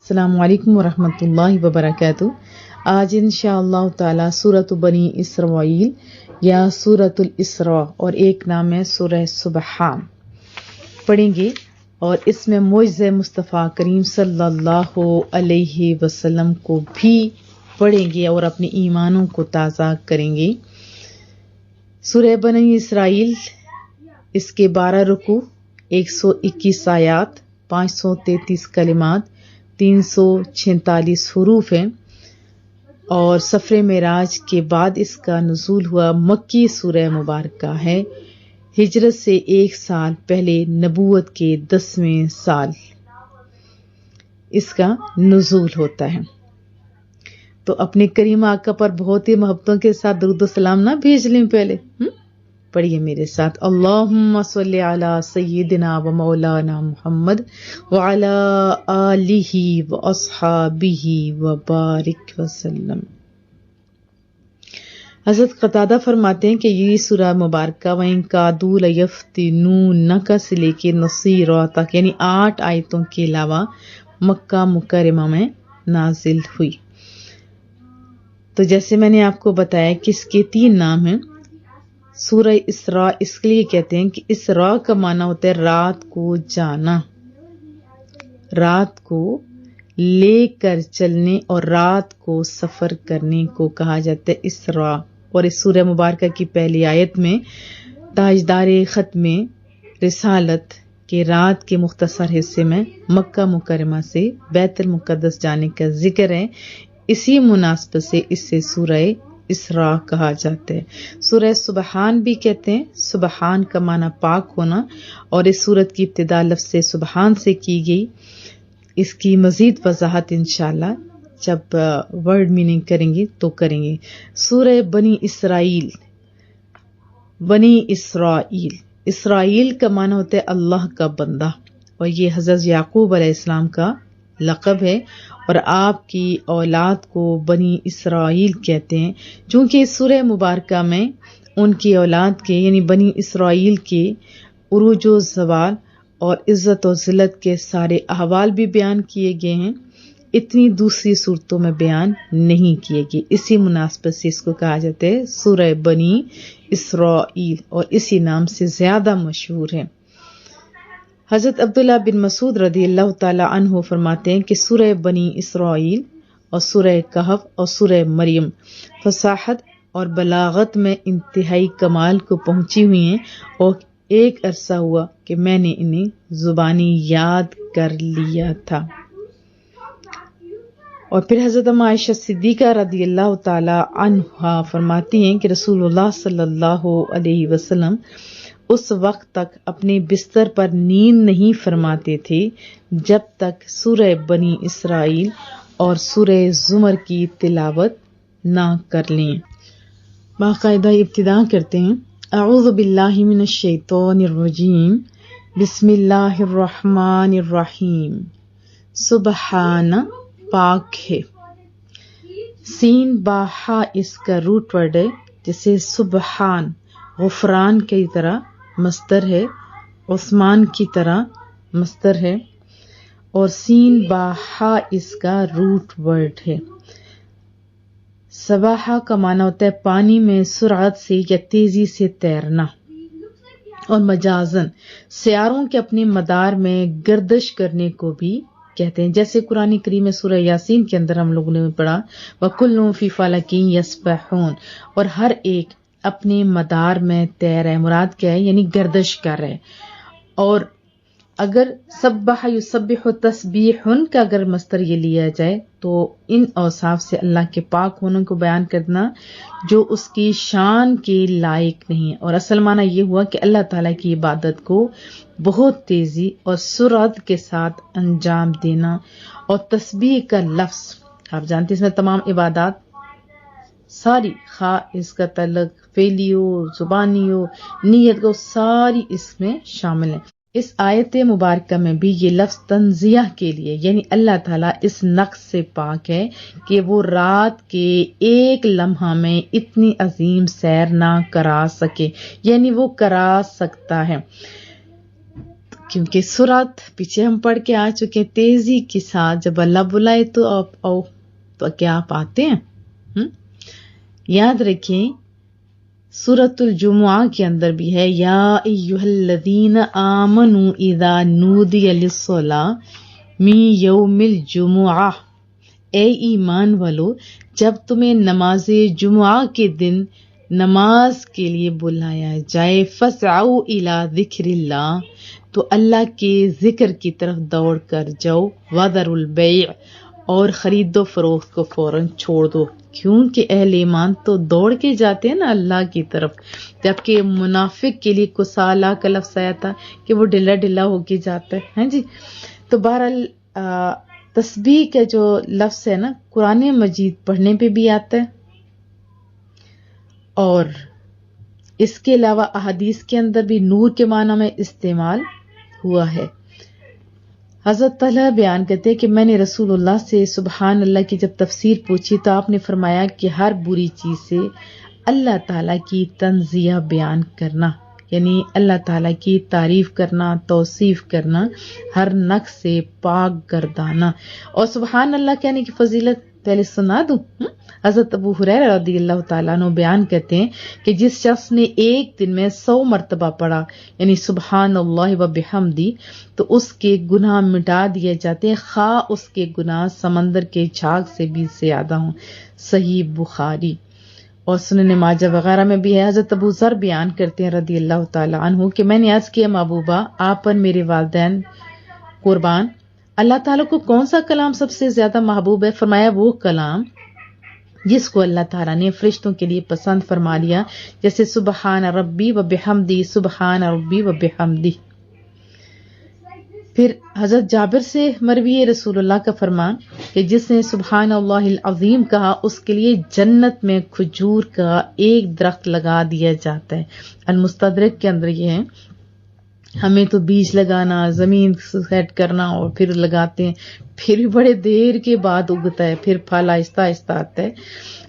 السلام علیکم ورحمۃ اللہ وبرکاتہ۔ آج انشاءاللہ تعالی سورۃ بنی اسرائیل یا سورۃ الاسراء اور ایک نام ہے سورہ سبحان پڑھیں گے، اور اس میں معجزہ مصطفیٰ کریم صلی اللہ علیہ وسلم کو بھی پڑھیں گے اور اپنے ایمانوں کو تازہ کریں گے۔ سورہ بنی اسرائیل، اس کے 12 رکوع، 121 آیات، 533 کلمات، 346 حروف ہیں، اور سفر معراج کے بعد اس کا نزول ہوا۔ مکی سورہ مبارکہ ہے، ہجرت سے 1 سال پہلے نبوت کے 10ویں سال اس کا نزول ہوتا ہے۔ تو اپنے کریم آقا پر بہت ہی محبتوں کے ساتھ درود و سلام نہ بھیج لیں پہلے؟ پڑھیے میرے ساتھ، اللہم صلی علی سیدنا و مولانا محمد وعلی آلہ و اصحابہ و بارک وسلم۔ حضرت قتادہ فرماتے ہیں کہ یہ سورہ مبارکہ وَإِن كَادُوا لَيَفْتِنُونَكَ سے لے کے نصیرہ تک، یعنی 8 آیتوں کے علاوہ مکہ مکرمہ میں نازل ہوئی۔ تو جیسے میں نے آپ کو بتایا کہ اس کے 3 نام ہیں۔ سورہ اسراء اس کے لیے کہتے ہیں کہ اسراء کا معنی ہوتا ہے رات کو جانا، رات کو لے کر چلنے اور رات کو سفر کرنے کو کہا جاتا ہے اسراء۔ اور اس سورہ مبارکہ کی پہلی آیت میں تاجدار ختم رسالت کے رات کے مختصر حصے میں مکہ مکرمہ سے بیت المقدس جانے کا ذکر ہے۔ اسی مناسبت سے اس سے سورہ اسراء کہا جاتا ہے۔ سورہ سبحان بھی کہتے ہیں، سبحان کا معنی پاک ہونا، اور اس سورت کی ابتدا لفظ سبحان سے کی گئی۔ اس کی مزید وضاحت انشاءاللہ جب ورڈ میننگ کریں گے تو کریں گے۔ سورہ بنی اسرائیل، بنی اسرائیل، اسرائیل کا معنی ہوتا ہے اللہ کا بندہ، اور یہ حضرت یعقوب علیہ السلام کا لقب ہے، اور آپ کی اولاد کو بنی اسرائیل کہتے ہیں، چونکہ اس سورہ مبارکہ میں ان کی اولاد کے یعنی بنی اسرائیل کے عروج و زوال اور عزت و ذلت کے سارے احوال بھی بیان کیے گئے ہیں، اتنی دوسری صورتوں میں بیان نہیں کیے گئے۔ اسی مناسبت سے اس کو کہا جاتا ہے سورہ بنی اسرائیل، اور اسی نام سے زیادہ مشہور ہے۔ حضرت عبداللہ بن مسعود رضی اللہ تعالی عنہ فرماتے ہیں کہ سورہ بنی اسرائیل اور سورہ کہف اور سورہ مریم فصاحت اور بلاغت میں انتہائی کمال کو پہنچی ہوئی ہیں، اور ایک عرصہ ہوا کہ میں نے انہیں زبانی یاد کر لیا تھا۔ اور پھر حضرت عائشہ صدیقہ رضی اللہ تعالی عنہا فرماتی ہیں کہ رسول اللہ صلی اللہ علیہ وسلم اس وقت تک اپنے بستر پر نیند نہیں فرماتے تھے جب تک سورہ بنی اسرائیل اور سورہ زمر کی تلاوت نہ کر لیں۔ باقاعدہ ابتدا کرتے ہیں، اعوذ باللہ من الشیطان الرجیم، بسم اللہ الرحمن الرحیم۔ سبحان پاک ہے، سین با ہا اس کا روٹ ورڈ ہے، جیسے سبحان غفران کی طرح مصدر ہے، عثمان کی طرح مصدر ہے، اور سین با ہا اس کا روٹ ورڈ ہے۔ سباحہ کا معنی ہوتا ہے پانی میں سرعت سے یا تیزی سے تیرنا، اور مجازن سیاروں کے اپنے مدار میں گردش کرنے کو بھی کہتے ہیں، جیسے قرآن کریم میں سورہ یاسین کے اندر ہم لوگوں نے پڑھا وَكُلٌّ فِي فَلَكٍ يَسْبَحُونَ، اور ہر ایک اپنے مدار میں تیر ہے، مراد کیا ہے، یعنی گردش کر رہے۔ اور اگر سبح یسبح تسبیحن کا اگر مصدر یہ لیا جائے تو ان اوصاف سے اللہ کے پاک ہونے کو بیان کرنا جو اس کی شان کے لائق نہیں، اور اصل معنی یہ ہوا کہ اللہ تعالیٰ کی عبادت کو بہت تیزی اور سرعت کے ساتھ انجام دینا۔ اور تسبیح کا لفظ آپ جانتے ہیں اس میں تمام عبادات ساری، خواہ اس کا تعلق فعلی ہو، زبانی ہو، نیت ہو، ساری اس میں شامل ہیں۔ اس آیت مبارکہ میں بھی یہ لفظ تنزیہ کے لیے، یعنی اللہ تعالیٰ اس نقص سے پاک ہے کہ وہ رات کے ایک لمحہ میں اتنی عظیم سیر نہ کرا سکے، یعنی وہ کرا سکتا ہے، کیونکہ سورت پیچھے ہم پڑھ کے آ چکے تیزی کے ساتھ جب اللہ بلائے تو آپ تو کیا آپ آتے ہیں؟ یاد رکھیں سورۃ الجمعہ کے اندر بھی ہے یا ایھا الذین آمنوا اذا نودی للصلاۃ من یوم الجمعہ، اے ایمان والو جب تمہیں نماز جمعہ کے دن نماز کے لیے بلایا جائے فسعوا الی ذکر اللہ، تو اللہ کے ذکر کی طرف دوڑ کر جاؤ، وذروا البیع، اور خرید و فروخت کو فوراً چھوڑ دو، کیونکہ اہل ایمان تو دوڑ کے جاتے ہیں نا اللہ کی طرف، جبکہ منافق کے لیے کسالہ کا لفظ آیا تھا کہ وہ ڈھلا ڈھلا ہو کے جاتا ہے جی۔ تو بہرحال تسبیح کا جو لفظ ہے نا قرآن مجید پڑھنے پہ بھی آتا ہے، اور اس کے علاوہ احادیث کے اندر بھی نور کے معنی میں استعمال ہوا ہے۔ حضرت طلحہ بیان کرتے ہیں کہ میں نے رسول اللہ سے سبحان اللہ کی جب تفسیر پوچھی تو آپ نے فرمایا کہ ہر بری چیز سے اللہ تعالیٰ کی تنزیہ بیان کرنا، یعنی اللہ تعالیٰ کی تعریف کرنا، توصیف کرنا، ہر نقص سے پاک گردانا۔ اور سبحان اللہ کہنے کی فضیلت پہلے سنا دوں۔ حضرت ابو ہریرہ رضی اللہ تعالیٰ عنہ بیان کرتے ہیں کہ جس شخص نے ایک دن میں 100 مرتبہ پڑھا یعنی سبحان اللہ و بحمدی، تو اس کے گناہ مٹا دیے جاتے ہیں، خواہ اس کے گناہ سمندر کے جھاگ سے بھی زیادہ ہوں۔ صحیح بخاری اور سنن ماجہ وغیرہ میں بھی ہے۔ حضرت ابو ذر بیان کرتے ہیں رضی اللہ تعالیٰ عنہ کہ میں نے عرض کیا محبوبہ آپ پر میرے والدین قربان، اللہ تعالیٰ کو کون سا کلام سب سے زیادہ محبوب ہے؟ فرمایا وہ کلام جس کو اللہ تعالیٰ نے فرشتوں کے لیے پسند فرما لیا، جیسے سبحان ربی و بحمدی، سبحان ربی و بحمدی۔ پھر حضرت جابر سے مروی رسول اللہ کا فرمان کہ جس نے سبحان اللہ العظیم کہا اس کے لیے جنت میں کھجور کا ایک درخت لگا دیا جاتا ہے۔ المستدرک کے اندر یہ ہے، ہمیں تو بیج لگانا، زمین سیٹ کرنا اور پھر لگاتے ہیں، پھر بھی بڑے دیر کے بعد اگتا ہے، پھر پھل آہستہ آہستہ آتا ہے۔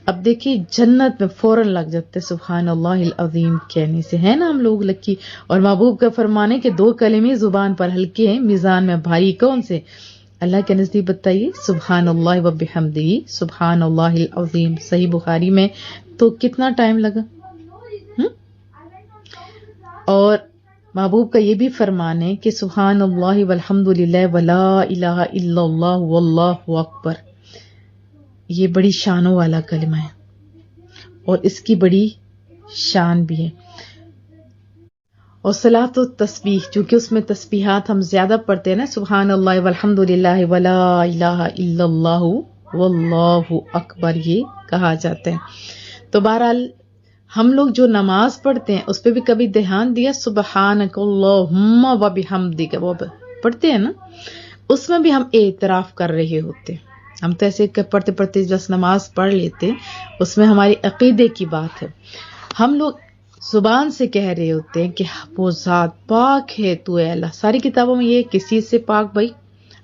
اب دیکھیے جنت میں فوراً لگ جاتے ہیں سبحان اللہ العظیم کہنے سے، ہے نا ہم لوگ لکی۔ اور محبوب کا فرمانے کہ 2 کلمے زبان پر ہلکے ہیں، میزان میں بھاری کون سے؟ اللہ کے نزدیک بتائیے سبحان اللہ و بحمدہ، سبحان اللہ العظیم۔ صحیح بخاری میں تو کتنا ٹائم لگا؟ اور محبوب کا یہ بھی فرمان ہے کہ سبحان اللہ والحمد للہ ولا الہ الا اللہ واللہ اکبر، یہ بڑی شانوں والا کلمہ ہے اور اس کی بڑی شان بھی ہے۔ اور صلاۃ و تسبیح، چونکہ اس میں تسبیحات ہم زیادہ پڑھتے ہیں نا، سبحان اللہ والحمد للہ ولا الہ الا اللہ واللہ اکبر، یہ کہا جاتا ہے۔ تو بہرحال ہم لوگ جو نماز پڑھتے ہیں اس پہ بھی کبھی دھیان دیا، سبحانک اللہم و بحمدک، وہ پڑھتے ہیں نا، اس میں بھی ہم اعتراف کر رہے ہوتے ہیں۔ ہم تو ایسے پڑھتے پڑھتے جس نماز پڑھ لیتے، اس میں ہماری عقیدے کی بات ہے، ہم لوگ زبان سے کہہ رہے ہوتے ہیں کہ وہ ذات پاک ہے تو اے اللہ۔ ساری کتابوں میں یہ کس چیز سے پاک بھائی؟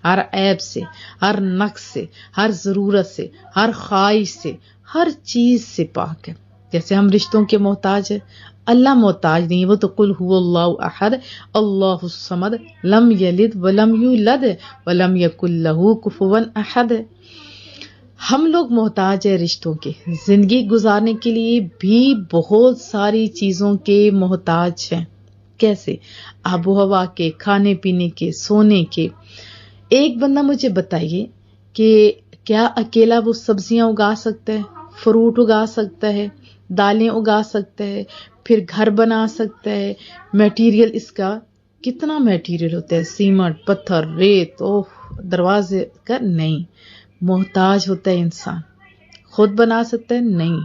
ہر عیب سے، ہر نقص سے، ہر ضرورت سے، ہر خواہش سے، ہر چیز سے پاک ہے۔ جیسے ہم رشتوں کے محتاج ہیں، اللہ محتاج نہیں، وہ تو قل هو اللہ احد اللہ الصمد لم یلد ولم یولد ولم یکن له کفوا احد۔ ہم لوگ محتاج ہیں رشتوں کے، زندگی گزارنے کے لیے بھی بہت ساری چیزوں کے محتاج ہیں۔ کیسے؟ آب و ہوا کے، کھانے پینے کے، سونے کے۔ ایک بندہ مجھے بتائیے کہ کیا اکیلا وہ سبزیاں اگا سکتا ہے، فروٹ اگا سکتا ہے، دالیں اگا سکتا ہے، پھر گھر بنا سکتا ہے؟ میٹیریل اس کا کتنا میٹیریل ہوتا ہے، سیمنٹ، پتھر، ریت، دروازے کا نہیں، محتاج ہوتا ہے انسان۔ خود بنا سکتا ہے؟ نہیں،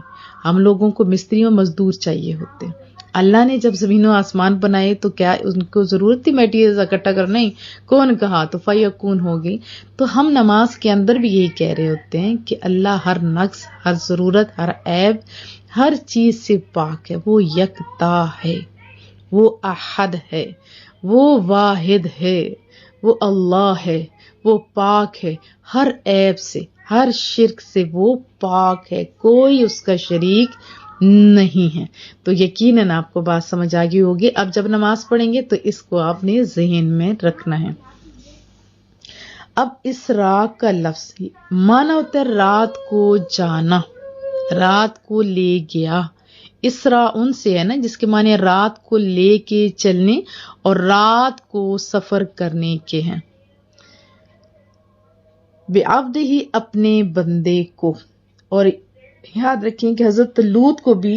ہم لوگوں کو مستری اور مزدور چاہیے ہوتے ہیں۔ اللہ نے جب زمین و آسمان بنائے تو کیا ان کو ضرورت تھی میٹیریل اکٹھا کر؟ نہیں، کون کہا تو فیکون ہوگی۔ تو ہم نماز کے اندر بھی یہی کہہ رہے ہوتے ہیں کہ اللہ ہر نقص، ہر ضرورت، ہر عیب، ہر چیز سے پاک ہے، وہ یکتا ہے، وہ احد ہے، وہ واحد ہے، وہ اللہ ہے، وہ پاک ہے، ہر عیب سے، ہر شرک سے وہ پاک ہے، کوئی اس کا شریک نہیں ہے۔ تو یقیناً آپ کو بات سمجھ آ گئی ہوگی۔ اب جب نماز پڑھیں گے تو اس کو آپ نے ذہن میں رکھنا ہے۔ اب اسراء کا لفظ مانا ہوتا ہے رات کو جانا، رات کو لے گیا۔ اسراء ان سے ہے نا جس کے معنی رات کو لے کے چلنے اور رات کو سفر کرنے کے ہیں۔ بعبدہ اپنے بندے کو، اور یاد رکھیں کہ حضرت لوط کو بھی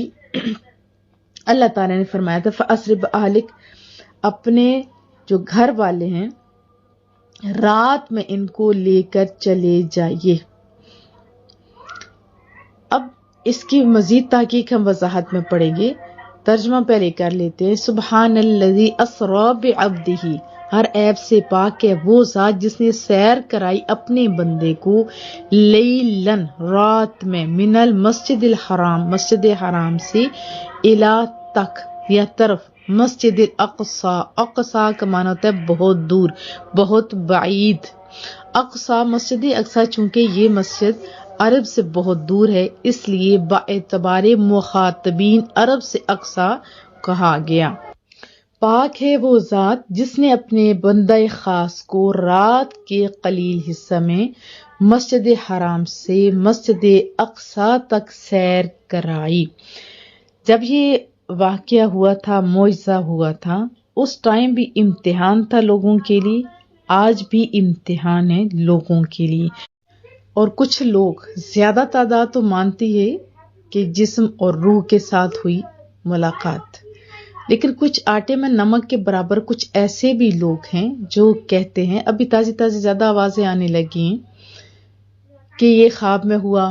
اللہ تعالیٰ نے فرمایا تھا فَأَسْرِ بِأَهْلِكَ، اپنے جو گھر والے ہیں رات میں ان کو لے کر چلے جائیے۔ اب اس کی مزید تحقیق ہم وضاحت میں پڑھیں گے، ترجمہ پہلے کر لیتے ہیں۔ سبحان الذی اسری بعبدہ، ہر عیب سے پاک ہے وہ ذات جس نے سیر کرائی اپنے بندے کو لیلن رات میں، من المسجد الحرام مسجد حرام سے، الی تک یا طرف، مسجد الاقصی، اقصی کا معنی ہوتا ہے بہت دور، بہت بعید۔ اقصی مسجد اقصی چونکہ یہ مسجد عرب سے بہت دور ہے اس لیے باعتبار مخاطبین عرب سے اقصی کہا گیا۔ پاک ہے وہ ذات جس نے اپنے بندہ خاص کو رات کے قلیل حصہ میں مسجد حرام سے مسجد اقصی تک سیر کرائی۔ جب یہ واقعہ ہوا تھا، معجزہ ہوا تھا، اس ٹائم بھی امتحان تھا لوگوں کے لیے، آج بھی امتحان ہے لوگوں کے لیے۔ اور کچھ لوگ، زیادہ تعداد تو مانتی ہے کہ جسم اور روح کے ساتھ ہوئی ملاقات، لیکن کچھ آٹے میں نمک کے برابر کچھ ایسے بھی لوگ ہیں جو کہتے ہیں، ابھی تازی زیادہ آوازیں آنے لگی ہیں کہ یہ خواب میں ہوا،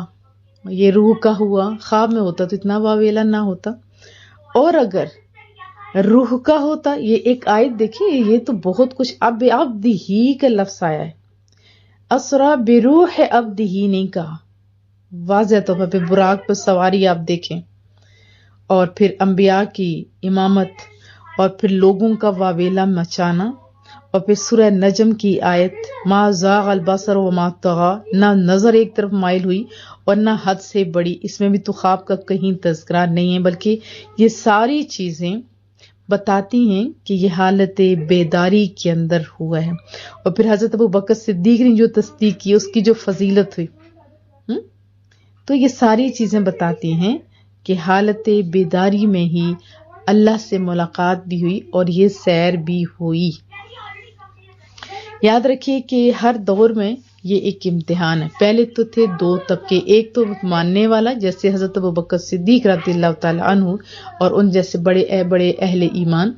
یہ روح کا ہوا۔ خواب میں ہوتا تو اتنا واویلا نہ ہوتا، اور اگر روح کا ہوتا، یہ ایک آیت دیکھیے، یہ تو بہت کچھ، اب عبدہ ہی کا لفظ آیا ہے، اسرا بروح عبدہ نہیں کہا۔ واضح طور پہ براق پہ سواری آپ دیکھیں، اور پھر انبیاء کی امامت، اور پھر لوگوں کا واویلا مچانا، اور پھر سورہ نجم کی آیت ما زاغ البصر وما طغى، نہ نظر ایک طرف مائل ہوئی اور نہ حد سے بڑی، اس میں بھی تو خواب کا کہیں تذکرہ نہیں ہے، بلکہ یہ ساری چیزیں بتاتی ہیں کہ یہ حالت بیداری کے اندر ہوا ہے۔ اور پھر حضرت ابوبکر صدیق نے جو تصدیق کی، اس کی جو فضیلت ہوئی، تو یہ ساری چیزیں بتاتی ہیں کہ حالت بیداری میں ہی اللہ سے ملاقات بھی ہوئی اور یہ سیر بھی ہوئی۔ یاد رکھیے کہ ہر دور میں یہ ایک امتحان ہے۔ پہلے تو تھے دو طبقے، ایک تو ماننے والا جیسے حضرت ابوبکر صدیق رضی اللہ تعالی عنہ اور ان جیسے بڑے بڑے اہل ایمان،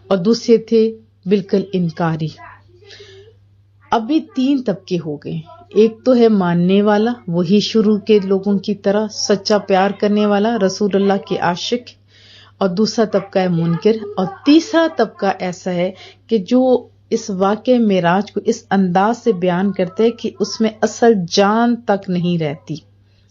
اور دوسرے تھے بالکل انکاری۔ ابھی تین طبقے ہو گئے، ایک تو ہے ماننے والا، وہی شروع کے لوگوں کی طرح سچا پیار کرنے والا، رسول اللہ کے عاشق، اور دوسرا طبقہ ہے منکر، اور تیسرا طبقہ ایسا ہے کہ جو اس واقعہ معراج کو اس انداز سے بیان کرتے ہیں کہ اس میں اصل جان تک نہیں رہتی،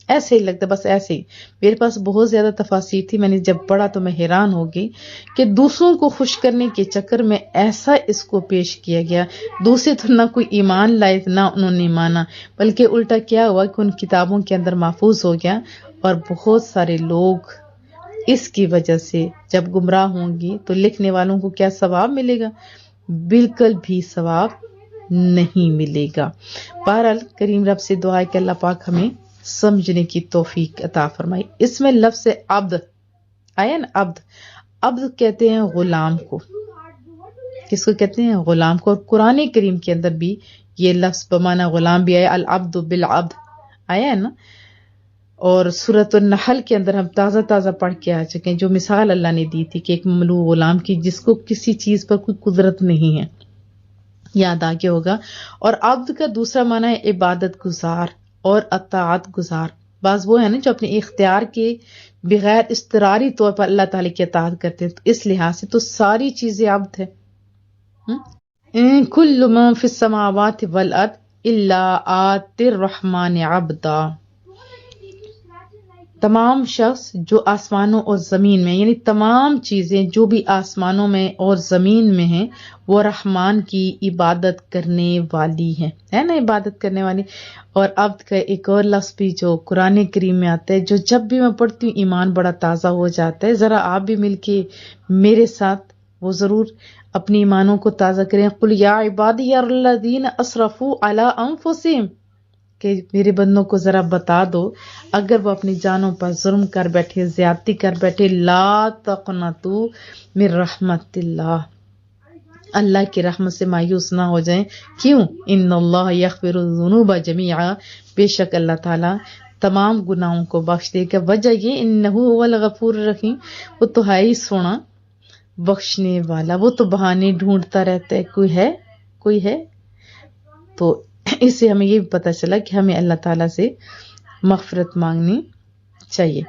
ایسے ہی لگتا، بس ایسے ہی۔ میرے پاس بہت زیادہ تفاسیر تھی، میں نے جب پڑھا تو میں حیران ہو گئی کہ دوسروں کو خوش کرنے کے چکر میں ایسا اس کو پیش کیا گیا، دوسرے تو نہ کوئی ایمان لائے نہ انہوں نے مانا، بلکہ الٹا کیا ہوا کہ ان کتابوں کے اندر محفوظ ہو گیا، اور بہت سارے لوگ اس کی وجہ سے جب گمراہ ہوں گی تو لکھنے والوں کو کیا ثواب ملے گا؟ بالکل بھی ثواب نہیں ملے گا۔ بہرحال کریم رب سے دعا ہے کہ اللہ پاک ہمیں سمجھنے کی توفیق عطا فرمائے۔ اس میں لفظ عبد آیا نا، عبد کہتے ہیں غلام کو، کس کو کہتے ہیں؟ غلام کو، اور قرآن کریم کے اندر بھی یہ لفظ بمعنی غلام بھی آیا، العبد بالعبد آیا ہے نا، اور سورۃ النحل کے اندر ہم تازہ پڑھ کے آ چکے ہیں جو مثال اللہ نے دی تھی کہ ایک مملوک غلام کی جس کو کسی چیز پر کوئی قدرت نہیں ہے، یاد آگے ہوگا۔ اور عبد کا دوسرا معنی ہے عبادت گزار اور اطاعت گزار، بعض وہ ہے نا جو اپنے اختیار کے بغیر اضطراری طور پر اللہ تعالی کی اطاعت کرتے ہیں، تو اس لحاظ سے تو ساری چیزیں عبد ہے۔ کل من فی السماوات والارض الا آتی الرحمن عبدا، تمام شخص جو آسمانوں اور زمین میں، یعنی تمام چیزیں جو بھی آسمانوں میں اور زمین میں ہیں، وہ رحمان کی عبادت کرنے والی ہیں، ہے نا، عبادت کرنے والی۔ اور عبد کا ایک اور لفظ بھی جو قرآن کریم میں آتا ہے، جو جب بھی میں پڑھتی ہوں ایمان بڑا تازہ ہو جاتا ہے۔ ذرا آپ بھی مل کے میرے ساتھ وہ ضرور اپنی ایمانوں کو تازہ کریں۔ قل یا عبادی الذین اسرفوا علی انفسہم، کہ میرے بندوں کو ذرا بتا دو اگر وہ اپنی جانوں پر ظلم کر بیٹھے، زیادتی کر بیٹھے، لا تقنطوا من رحمت اللہ، اللہ کی رحمت سے مایوس نہ ہو جائیں۔ کیوں؟ ان اللہ یغفر الذنوب جميعا، بے شک اللہ تعالیٰ تمام گناہوں کو بخش دے گا۔ وجہ یہ انہ هو الغفور الرحیم، وہ تو ہے ہی سونا بخشنے والا، وہ تو بہانے ڈھونڈتا رہتا ہے، کوئی ہے۔ تو اس سے ہمیں یہ بھی پتہ چلا کہ ہمیں اللہ تعالیٰ سے مغفرت مانگنی چاہیے۔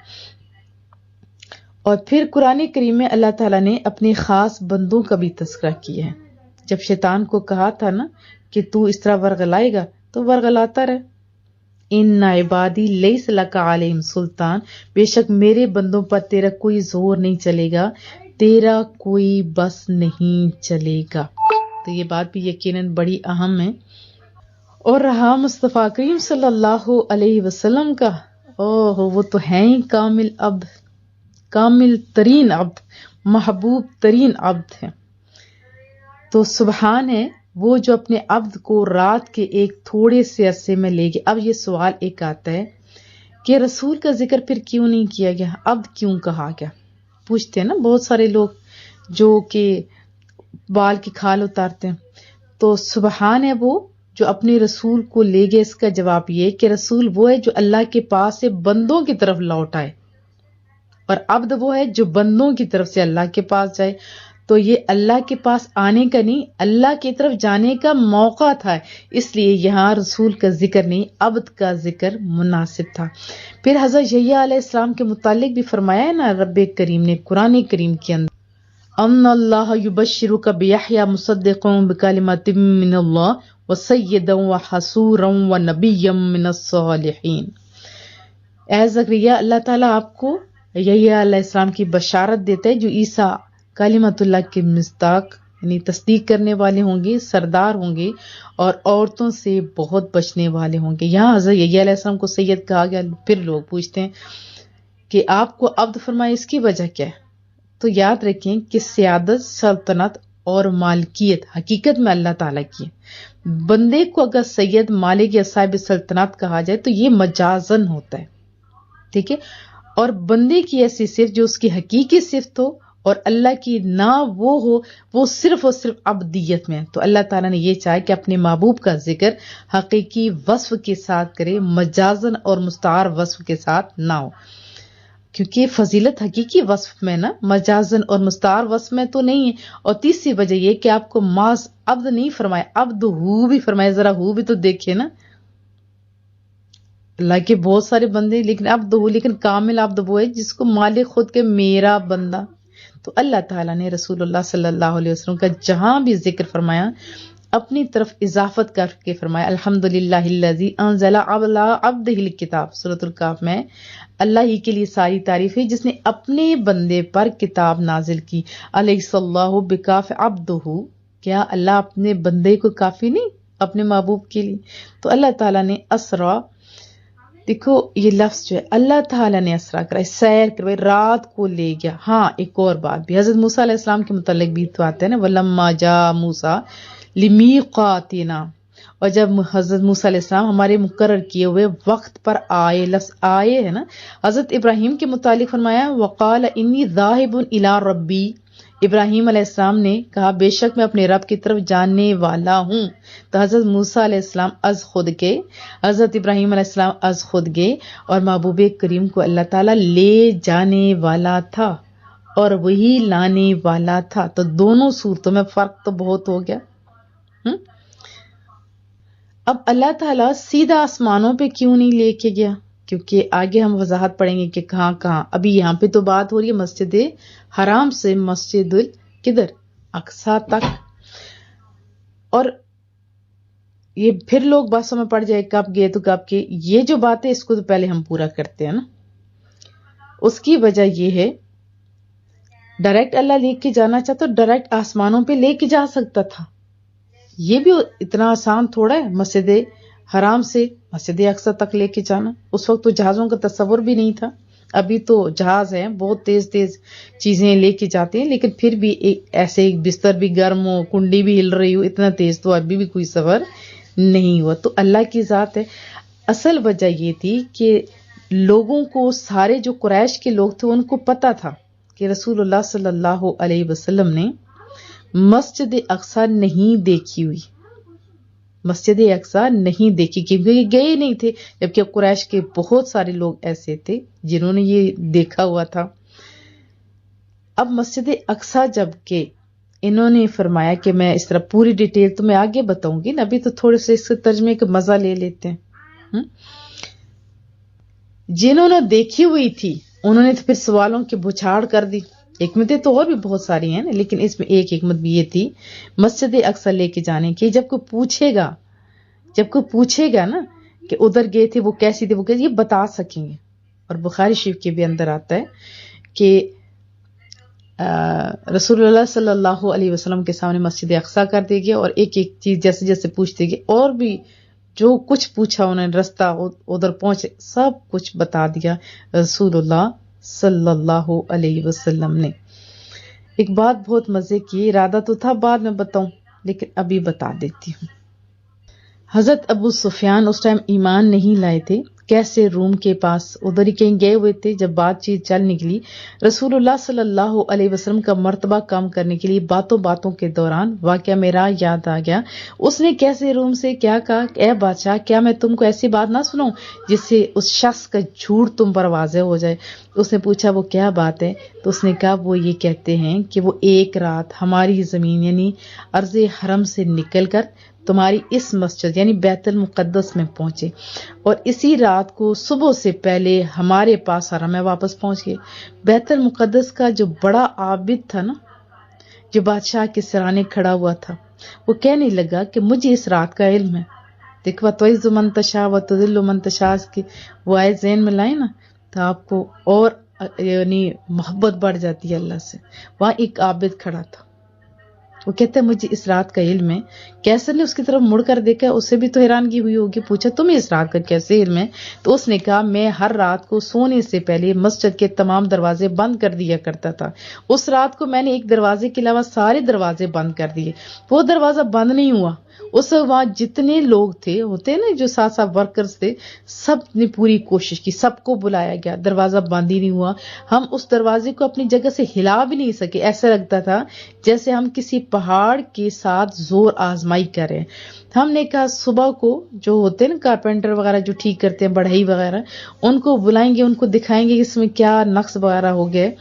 اور پھر قرآن کریم میں اللہ تعالیٰ نے اپنے خاص بندوں کا بھی تذکرہ کیا ہے۔ جب شیطان کو کہا تھا نا کہ تو اس طرح ورغلائے گا، تو ورغلاتا رہے۔ ان عبادی لیس لک علیہم سلطان، بے شک میرے بندوں پر تیرا کوئی زور نہیں چلے گا، تیرا کوئی بس نہیں چلے گا۔ تو یہ بات بھی یقیناً بڑی اہم ہے۔ اور رہا مصطفیٰ کریم صلی اللہ علیہ وسلم کا، وہ تو ہیں ہی کامل عبد، کامل ترین عبد، محبوب ترین عبد ہے۔ تو سبحان ہے وہ جو اپنے عبد کو رات کے ایک تھوڑے سے عرصے میں لے گئے۔ اب یہ سوال ایک آتا ہے کہ رسول کا ذکر پھر کیوں نہیں کیا گیا، عبد کیوں کہا گیا؟ پوچھتے ہیں نا بہت سارے لوگ جو کہ بال کی کھال اتارتے ہیں۔ تو سبحان ہے وہ جو اپنے رسول کو لے گئے۔ اس کا جواب یہ کہ رسول وہ ہے جو اللہ کے پاس سے بندوں کی طرف لوٹ آئے، اور عبد وہ ہے جو بندوں کی طرف سے اللہ کے پاس جائے۔ تو یہ اللہ کے پاس آنے کا نہیں، اللہ کی طرف جانے کا موقع تھا، اس لیے یہاں رسول کا ذکر نہیں، عبد کا ذکر مناسب تھا۔ پھر حضرت یحییٰ علیہ السلام کے متعلق بھی فرمایا ہے نا رب کریم نے قرآن کریم کے اندر، ان اللہ یبشرک بیحییٰ مصدقا بکلمات من اللہ وسیدا وحصورا ونبیا من الصالحین۔ اے زکریا، اللہ تعالیٰ آپ کو یحییٰ علیہ السلام کی بشارت دیتا ہے جو عیسیٰ کلمۃ اللہ کے مصداق یعنی تصدیق کرنے والے ہوں گے، سردار ہوں گے، اور عورتوں سے بہت بچنے والے ہوں گے۔ یہاں حضرت یحییٰ علیہ السلام کو سید کہا گیا۔ پھر لوگ پوچھتے ہیں کہ آپ کو عبد فرمائے، اس کی وجہ کیا ہے؟ تو یاد رکھیں کہ سیادت، سلطنت اور مالکیت حقیقت میں اللہ تعالیٰ کی ہے۔ بندے کو اگر سید، مالک یا صاحب سلطنت کہا جائے تو یہ مجازن ہوتا ہے، ٹھیک ہے، اور بندے کی ایسی صفت جو اس کی حقیقی صفت ہو اور اللہ کی نہ وہ ہو، وہ صرف اور صرف عبدیت میں ہے۔ تو اللہ تعالیٰ نے یہ چاہا کہ اپنے محبوب کا ذکر حقیقی وصف کے ساتھ کرے، مجازن اور مستعار وصف کے ساتھ نہ ہو، کیونکہ فضیلت حقیقی وصف میں نا، مجازن اور مستعار وصف میں تو نہیں ہے۔ اور تیسری وجہ یہ کہ آپ کو محض عبد نہیں فرمایا، عبد ہو بھی فرمایا، ذرا ہو بھی تو دیکھے نا۔ اللہ کے بہت سارے بندے لیکن عبد ہو، لیکن کامل عبد وہ ہے جس کو مالک خود کے میرا بندہ۔ تو اللہ تعالیٰ نے رسول اللہ صلی اللہ علیہ وسلم کا جہاں بھی ذکر فرمایا اپنی طرف اضافت کر کے فرمایا، الحمدللہ الذی انزل علی عبدہ الکتاب۔ سورۃ الکہف میں اللہ ہی کے لیے ساری تعریف ہے جس نے اپنے بندے پر کتاب نازل کی۔ الیس اللہ بکاف عبدہ، کیا اللہ اپنے بندے کو کافی نہیں اپنے محبوب کے لیے؟ تو اللہ تعالیٰ نے اسرا، دیکھو یہ لفظ جو ہے اللہ تعالیٰ نے اسرا کرا، سیر کروائے، رات کو لے گیا۔ ہاں ایک اور بات بھی حضرت موسیٰ علیہ السلام کے متعلق بھی تو آتا ہے نا، وَلَمَّا جَاءَ مُوسَىٰ لِمِيقَاتِنَا، اور جب حضرت موسیٰ علیہ السلام ہمارے مقرر کیے ہوئے وقت پر آئے، لفظ آئے ہے نا۔ حضرت ابراہیم کے متعلق فرمایا وَقَالَ إِنِّي ذَاهِبٌ إِلَىٰ رَبِّي، ابراہیم علیہ السلام نے کہا بے شک میں اپنے رب کی طرف جانے والا ہوں۔ تو حضرت موسیٰ علیہ السلام از خود گئے، حضرت ابراہیم علیہ السلام از خود گئے، اور محبوب کریم کو اللہ تعالیٰ لے جانے والا تھا اور وہی لانے والا تھا۔ تو دونوں صورتوں میں فرق تو بہت ہو گیا۔ اب اللہ تعالیٰ سیدھا آسمانوں پہ کیوں نہیں لے کے گیا؟ کیونکہ آگے ہم وضاحت پڑھیں گے کہ کہاں کہاں۔ ابھی یہاں پہ تو بات ہو رہی ہے مسجد حرام سے مسجد کدھر اقصیٰ تک، اور یہ پھر لوگ بسوں میں پڑ جائے کب گئے تو کب کے، یہ جو بات ہے اس کو تو پہلے ہم پورا کرتے ہیں نا۔ اس کی وجہ یہ ہے ڈائریکٹ اللہ لے کے جانا چاہتا تو ڈائریکٹ آسمانوں پہ لے کے جا سکتا تھا. یہ بھی اتنا آسان تھوڑا ہے مسجد حرام سے مسجد اقصی تک لے کے جانا. اس وقت تو جہازوں کا تصور بھی نہیں تھا. ابھی تو جہاز ہیں بہت تیز تیز چیزیں لے کے جاتے ہیں، لیکن پھر بھی ایسے ایک بستر بھی گرم ہو، کنڈی بھی ہل رہی ہو، اتنا تیز تو ابھی بھی کوئی سفر نہیں ہوا. تو اللہ کی ذات ہے. اصل وجہ یہ تھی کہ لوگوں کو، سارے جو قریش کے لوگ تھے ان کو پتا تھا کہ رسول اللہ صلی اللہ علیہ وسلم نے مسجد اقصی نہیں دیکھی ہوئی، مسجد اقصی نہیں دیکھی کیونکہ یہ گئے نہیں تھے، جبکہ قریش کے بہت سارے لوگ ایسے تھے جنہوں نے یہ دیکھا ہوا تھا. اب مسجد اقصی جب کہ انہوں نے فرمایا کہ میں اس طرح پوری ڈیٹیل تو میں آگے بتاؤں گی نا، ابھی تو تھوڑے سے اس کے ترجمے کا مزہ لے لیتے ہیں. جنہوں نے دیکھی ہوئی تھی انہوں نے تو پھر سوالوں کی بچھاڑ کر دی. حکمتیں تو اور بھی بہت ساری ہیں لیکن اس میں ایک حکمت بھی یہ تھی مسجد اقصی لے کے جانے کی. جب کوئی پوچھے گا نا کہ ادھر گئے تھے وہ کیسی تھی، وہ کیسی، یہ بتا سکیں گے. اور بخاری شریف کے بھی اندر آتا ہے کہ رسول اللہ صلی اللہ علیہ وسلم کے سامنے مسجد اقصی کر دے گیا اور ایک ایک چیز جیسے جیسے پوچھتے گئے اور بھی جو کچھ پوچھا انہوں نے رستہ ادھر پہنچے سب کچھ بتا دیا رسول اللہ صلی اللہ علیہ وسلم نے. ایک بات بہت مزے کی، ارادہ تو تھا بعد میں بتاؤں لیکن ابھی بتا دیتی ہوں. حضرت ابو سفیان اس ٹائم ایمان نہیں لائے تھے، کیسے روم کے پاس ادھر ہی کہیں گئے ہوئے تھے. جب بات چیت چل نکلی رسول اللہ صلی اللہ علیہ وسلم کا مرتبہ کم کرنے کے لیے باتوں کے دوران واقعہ میرا یاد آ گیا. اس نے کیسے روم سے کیا کہا، اے بادشاہ کیا میں تم کو ایسی بات نہ سناؤں جس سے اس شخص کا جھوٹ تم پر واضح ہو جائے. اس نے پوچھا وہ کیا بات ہے، تو اس نے کہا وہ یہ کہتے ہیں کہ وہ ایک رات ہماری زمین یعنی ارض حرم سے نکل کر تمہاری اس مسجد یعنی بیت المقدس میں پہنچے اور اسی رات کو صبح سے پہلے ہمارے پاس حرم میں واپس پہنچ گئے. بیت المقدس کا جو بڑا عابد تھا نا، جو بادشاہ کے سرانے کھڑا ہوا تھا، وہ کہنے لگا کہ مجھے اس رات کا علم ہے. دیکھو وَتُعِزُّ مَن تَشَاءُ وَتُذِلُّ مَن تَشَاء کی وہ آئے ذہن میں لائے نا تو آپ کو اور یعنی محبت بڑھ جاتی ہے اللہ سے. وہاں ایک عابد کھڑا تھا، وہ کہتا ہے مجھے اس رات کا علم ہے. کیسر نے اس کی طرف مڑ کر دیکھا، اسے بھی تو حیرانگی ہوئی ہوگی. پوچھا تمہیں اس رات کا کیسے علم ہے؟ تو اس نے کہا میں ہر رات کو سونے سے پہلے مسجد کے تمام دروازے بند کر دیا کرتا تھا. اس رات کو میں نے ایک دروازے کے علاوہ سارے دروازے بند کر دیے، وہ دروازہ بند نہیں ہوا. اس وہاں جتنے لوگ تھے ہوتے نا جو ساتھ ساتھ ورکرز تھے، سب نے پوری کوشش کی، سب کو بلایا گیا، دروازہ بند ہی نہیں ہوا. ہم اس دروازے کو اپنی جگہ سے ہلا بھی نہیں سکے، ایسا لگتا تھا جیسے ہم کسی پہاڑ کے ساتھ زور آزمائی کریں. ہم نے کہا صبح کو جو ہوتے ہیں نا کارپینٹر وغیرہ جو ٹھیک کرتے ہیں بڑھئی وغیرہ، ان کو بلائیں گے، ان کو دکھائیں گے اس میں کیا نقص وغیرہ ہو گئے.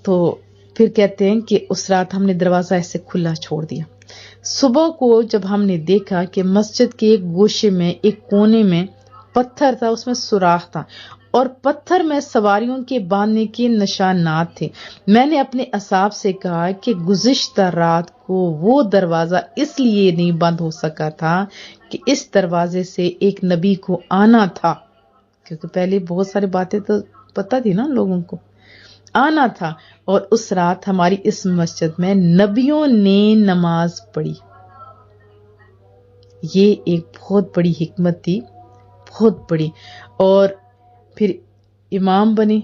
تو پھر کہتے ہیں کہ اس رات ہم نے دروازہ ایسے کھلا چھوڑ دیا. صبح کو جب ہم نے دیکھا کہ مسجد کے ایک گوشے میں ایک کونے میں پتھر تھا، اس میں سوراخ تھا اور پتھر میں سواریوں کے باندھنے کے نشانات تھے. میں نے اپنے اصحاب سے کہا کہ گزشتہ رات کو وہ دروازہ اس لیے نہیں بند ہو سکا تھا کہ اس دروازے سے ایک نبی کو آنا تھا، کیونکہ پہلے بہت ساری باتیں تو پتہ تھی نا لوگوں کو، آنا تھا. اور اس رات ہماری اس مسجد میں نبیوں نے نماز پڑھی. یہ ایک بہت بڑی حکمت تھی، بہت بڑی. اور پھر امام بنے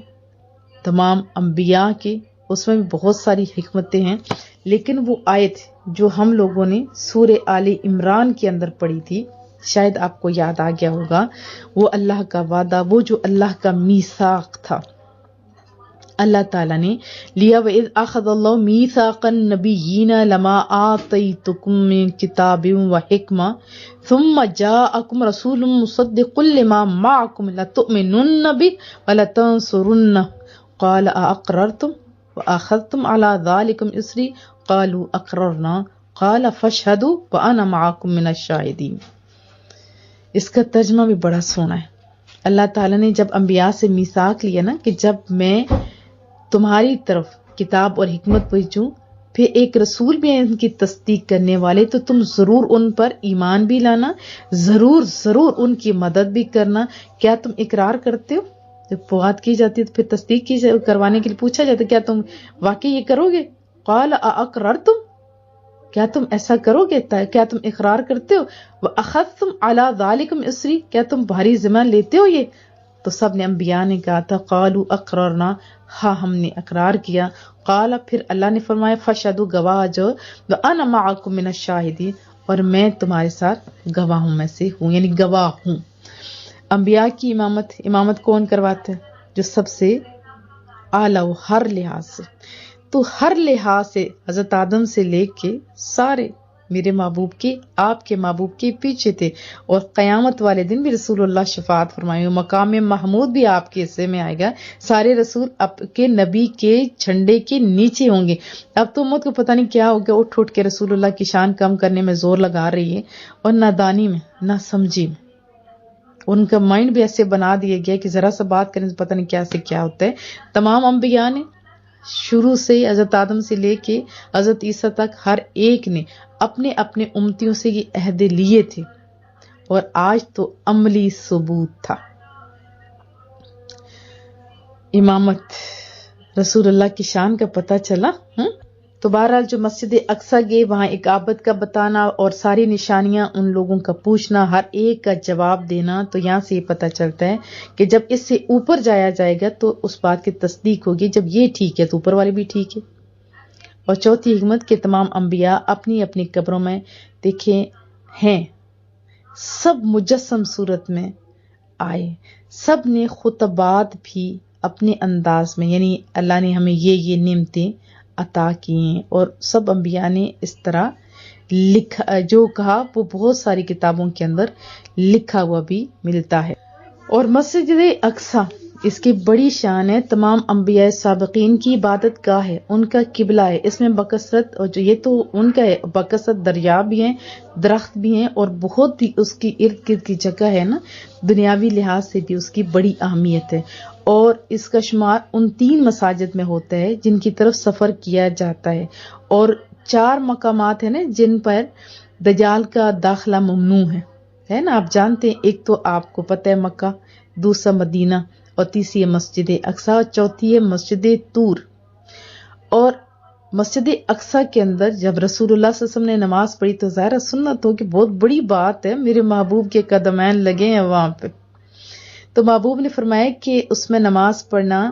تمام انبیاء کے، اس میں بھی بہت ساری حکمتیں ہیں. لیکن وہ آیت جو ہم لوگوں نے سورہ آل عمران کے اندر پڑھی تھی، شاید آپ کو یاد آ گیا ہوگا، وہ اللہ کا وعدہ، وہ جو اللہ کا میثاق تھا. اللہ تعالیٰ نے لیا وَإِذْ أَخَذَ اللَّهُ مِيثَاقَ النَّبِيِّينَ لَمَا آتَيْتُكُم مِّن كِتَابٍ وَحِكْمَةٍ ثُمَّ جَاءَكُمْ رَسُولٌ مُّصَدِّقٌ لِّمَا مَعَكُمْ لَتُؤْمِنُنَّ بِهِ وَلَتَنصُرُنَّهُ قَالَ أَأَقْرَرْتُمْ وَأَخَذْتُمْ عَلَىٰ ذَٰلِكُمْ إِصْرِي قَالُوا أَقْرَرْنَا قَالَ فَاشْهَدُوا وَأَنَا مَعَكُم مِّنَ الشَّاهِدِينَ. اس کا ترجمہ بھی بڑا سونا ہے. اللہ تعالیٰ نے جب انبیاء سے میثاق لیا نا کہ جب میں تمہاری طرف کتاب اور حکمت بھیجوں، پھر ایک رسول بھی ہیں ان کی تصدیق کرنے والے، تو تم ضرور ان پر ایمان بھی لانا، ضرور ضرور ان کی مدد بھی کرنا. کیا تم اقرار کرتے ہو؟ جب بات کی جاتی ہے تو پھر تصدیق کروانے کے لیے پوچھا جاتا ہے کیا تم واقعی یہ کرو گے؟ قال اقررتم، کیا تم ایسا کرو گے، کیا تم اقرار کرتے ہو؟ وَأَخَذْتُمْ عَلَى ذَلِكُمْ إِصْرِي، کیا تم بھاری ذمہ لیتے ہو یہ؟ تو سب نے انبیاء نے کہا تھا قالوا اقررنا، ہاں ہم نے اقرار کیا۔ قال، پھر اللہ نے فرمایا فشہدوا، گواہ جو، وَأَنَا مَعَكُمْ مِنَ الشَّاهِدِينَ، اور میں تمہارے ساتھ گواہوں میں سے ہوں، یعنی گواہ ہوں۔ انبیاء کی امامت کون کرواتا ہے؟ جو سب سے اعلیٰ ہو ہر لحاظ سے۔ تو ہر لحاظ سے حضرت آدم سے لے کے سارے میرے محبوب کے، آپ کے محبوب کے پیچھے تھے، اور قیامت والے دن بھی رسول اللہ شفاعت فرمائے، مقام محمود بھی آپ کے حصے میں آئے گا، سارے رسول آپ کے نبی کے جھنڈے کے نیچے ہوں گے۔ اب تو امت کو پتہ نہیں کیا ہو گیا، اٹھ کے رسول اللہ کی شان کم کرنے میں زور لگا رہی ہے، اور نادانی میں، نہ سمجھی میں، ان کا مائنڈ بھی ایسے بنا دیا گیا کہ ذرا سا بات کرنے سے پتہ نہیں کیا سے کیا ہوتا ہے۔ تمام انبیاء نے شروع سے حضرت آدم سے لے کے حضرت عیسیٰ تک ہر ایک نے اپنے اپنے امتیوں سے یہ عہد لیے تھے، اور آج تو عملی ثبوت تھا۔ امامت رسول اللہ کی شان کا پتہ چلا۔ تو بہرحال جو مسجد اقصیٰ گئے، وہاں اقامت کا بتانا اور ساری نشانیاں ان لوگوں کا پوچھنا، ہر ایک کا جواب دینا، تو یہاں سے یہ پتہ چلتا ہے کہ جب اس سے اوپر جایا جائے گا تو اس بات کی تصدیق ہوگی، جب یہ ٹھیک ہے تو اوپر والے بھی ٹھیک ہے۔ اور چوتھی حکمت کہ تمام انبیاء اپنی اپنی قبروں میں دیکھیں ہیں، سب مجسم صورت میں آئے، سب نے خطبات بھی اپنے انداز میں، یعنی اللہ نے ہمیں یہ نعمتیں عطا کی ہیں، اور سب انبیاء نے اس طرح لکھا، جو کہا وہ بہت ساری کتابوں کے اندر لکھا ہوا بھی ملتا ہے۔ اور مسجد اقصیٰ اس کی بڑی شان ہے، تمام انبیاء سابقین کی عبادت گاہ ہے، ان کا قبلہ ہے، اس میں بکثرت، اور جو یہ تو ان کا ہے، بکثرت دریا بھی ہیں، درخت بھی ہیں، اور بہت بھی اس کی ارد گرد کی جگہ ہے نا، دنیاوی لحاظ سے بھی اس کی بڑی اہمیت ہے۔ اور اس کا شمار ان 3 مساجد میں ہوتا ہے جن کی طرف سفر کیا جاتا ہے، اور 4 مقامات ہیں نا جن پر دجال کا داخلہ ممنوع ہے نا، آپ جانتے ہیں، ایک تو آپ کو پتہ ہے مکہ، دوسرا مدینہ، اور تیسری ہے مسجد اقصیٰ، اور چوتھی ہے مسجد طور۔ اور مسجد اقصیٰ کے اندر جب رسول اللہ صلی اللہ علیہ وسلم نے نماز پڑھی تو ظاہر سنت ہو کہ بہت بڑی بات ہے، میرے محبوب کے قدمین لگے ہیں وہاں پہ، تو محبوب نے فرمایا کہ اس میں نماز پڑھنا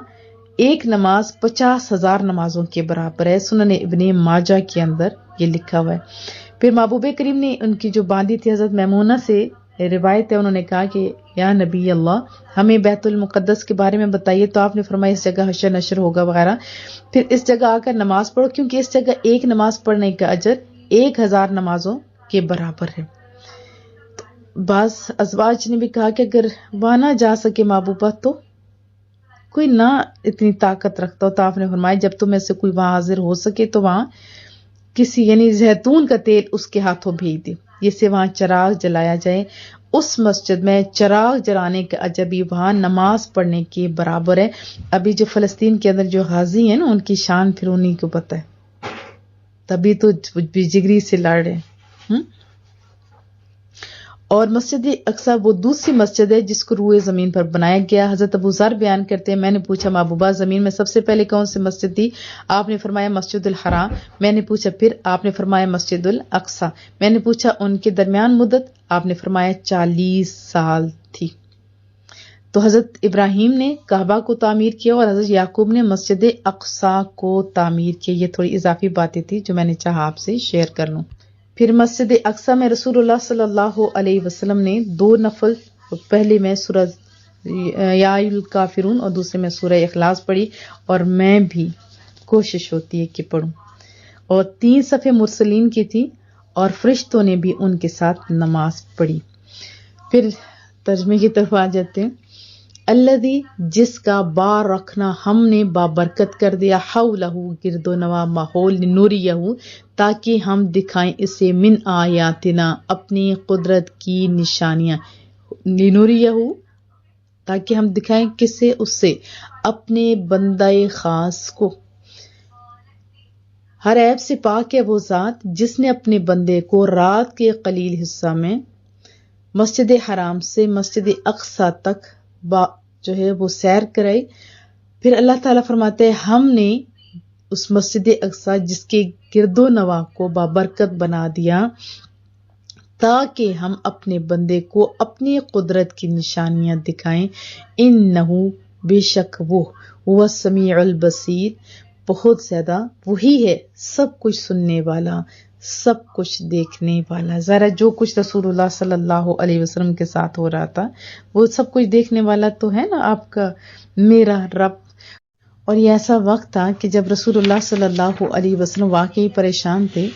ایک نماز 50,000 نمازوں کے برابر ہے۔ سنن ابن ماجہ کے اندر یہ لکھا ہوا ہے۔ پھر محبوب کریم نے ان کی جو باندھی تھی حضرت میمونہ سے روایت ہے، انہوں نے کہا کہ یا نبی اللہ ہمیں بیت المقدس کے بارے میں بتائیے، تو آپ نے فرمایا اس جگہ حشر نشر ہوگا وغیرہ، پھر اس جگہ آ کر نماز پڑھو، کیونکہ اس جگہ ایک نماز پڑھنے کا اجر 1000 نمازوں کے برابر ہے۔ بعض ازواج نے بھی کہا کہ اگر وہاں نہ جا سکے محبوبہ تو کوئی نہ اتنی طاقت رکھتا ہو، تو آپ نے فرمایا جب تم میں سے کوئی وہاں حاضر ہو سکے تو وہاں کسی یعنی زیتون کا تیل اس کے ہاتھوں بھیج دے، جس سے وہاں چراغ جلایا جائے۔ اس مسجد میں چراغ جلانے کا اجر بھی وہاں نماز پڑھنے کے برابر ہے۔ ابھی جو فلسطین کے اندر جو غازی ہیں نا، ان کی شان پھر انہیں کو پتہ ہے، تبھی تو جگری سے لڑ رہے ہیں۔ اور مسجد اقصیٰ وہ دوسری مسجد ہے جس کو روئے زمین پر بنایا گیا۔ حضرت ابو ذر بیان کرتے ہیں میں نے پوچھا محبوبہ زمین میں سب سے پہلے کون سی مسجد تھی؟ آپ نے فرمایا مسجد الحرام۔ میں نے پوچھا پھر؟ آپ نے فرمایا مسجد الاقصیٰ۔ میں نے پوچھا ان کے درمیان مدت؟ آپ نے فرمایا 40 سال تھی۔ تو حضرت ابراہیم نے کعبہ کو تعمیر کیا اور حضرت یعقوب نے مسجد اقصیٰ کو تعمیر کیا۔ یہ تھوڑی اضافی باتیں تھی جو میں نے چاہا آپ سے شیئر کر لوں۔ پھر مسجد اقصیٰ میں رسول اللہ صلی اللہ علیہ وسلم نے 2 نفل، پہلے میں سورہ یا الکافرون اور دوسرے میں سورہ اخلاص پڑھی، اور میں بھی کوشش ہوتی ہے کہ پڑھوں، اور 3 صفحے مرسلین کی تھی، اور فرشتوں نے بھی ان کے ساتھ نماز پڑھی۔ پھر ترجمے کی طرف آ جاتے ہیں۔ الذی جس کا بار رکھنا ہم نے بابرکت کر دیا، حولہ گرد و نواح ماحول، نوریہ تاکہ ہم دکھائیں اسے، من آیاتنا اپنی قدرت کی نشانیاں، لنوریہ تاکہ ہم دکھائیں کس سے؟ اس سے اپنے بندہ خاص کو۔ ہر عیب سے پاک ہے وہ ذات جس نے اپنے بندے کو رات کے قلیل حصہ میں مسجد حرام سے مسجد اقصیٰ تک جو ہے وہ سیر کرائی. پھر اللہ تعالیٰ فرماتے ہیں ہم نے اس مسجد اقصی جس کے گرد و نواح کو بابرکت بنا دیا تاکہ ہم اپنے بندے کو اپنی قدرت کی نشانیاں دکھائیں. انہ بے شک وہ السمیع البصیر بہت زیادہ وہی ہے سب کچھ سننے والا سب کچھ دیکھنے والا. ذرا جو کچھ رسول اللہ صلی اللہ علیہ وسلم کے ساتھ ہو رہا تھا وہ سب کچھ دیکھنے والا تو ہے نا آپ کا میرا رب. اور یہ ایسا وقت تھا کہ جب رسول اللہ صلی اللہ علیہ وسلم واقعی پریشان تھے.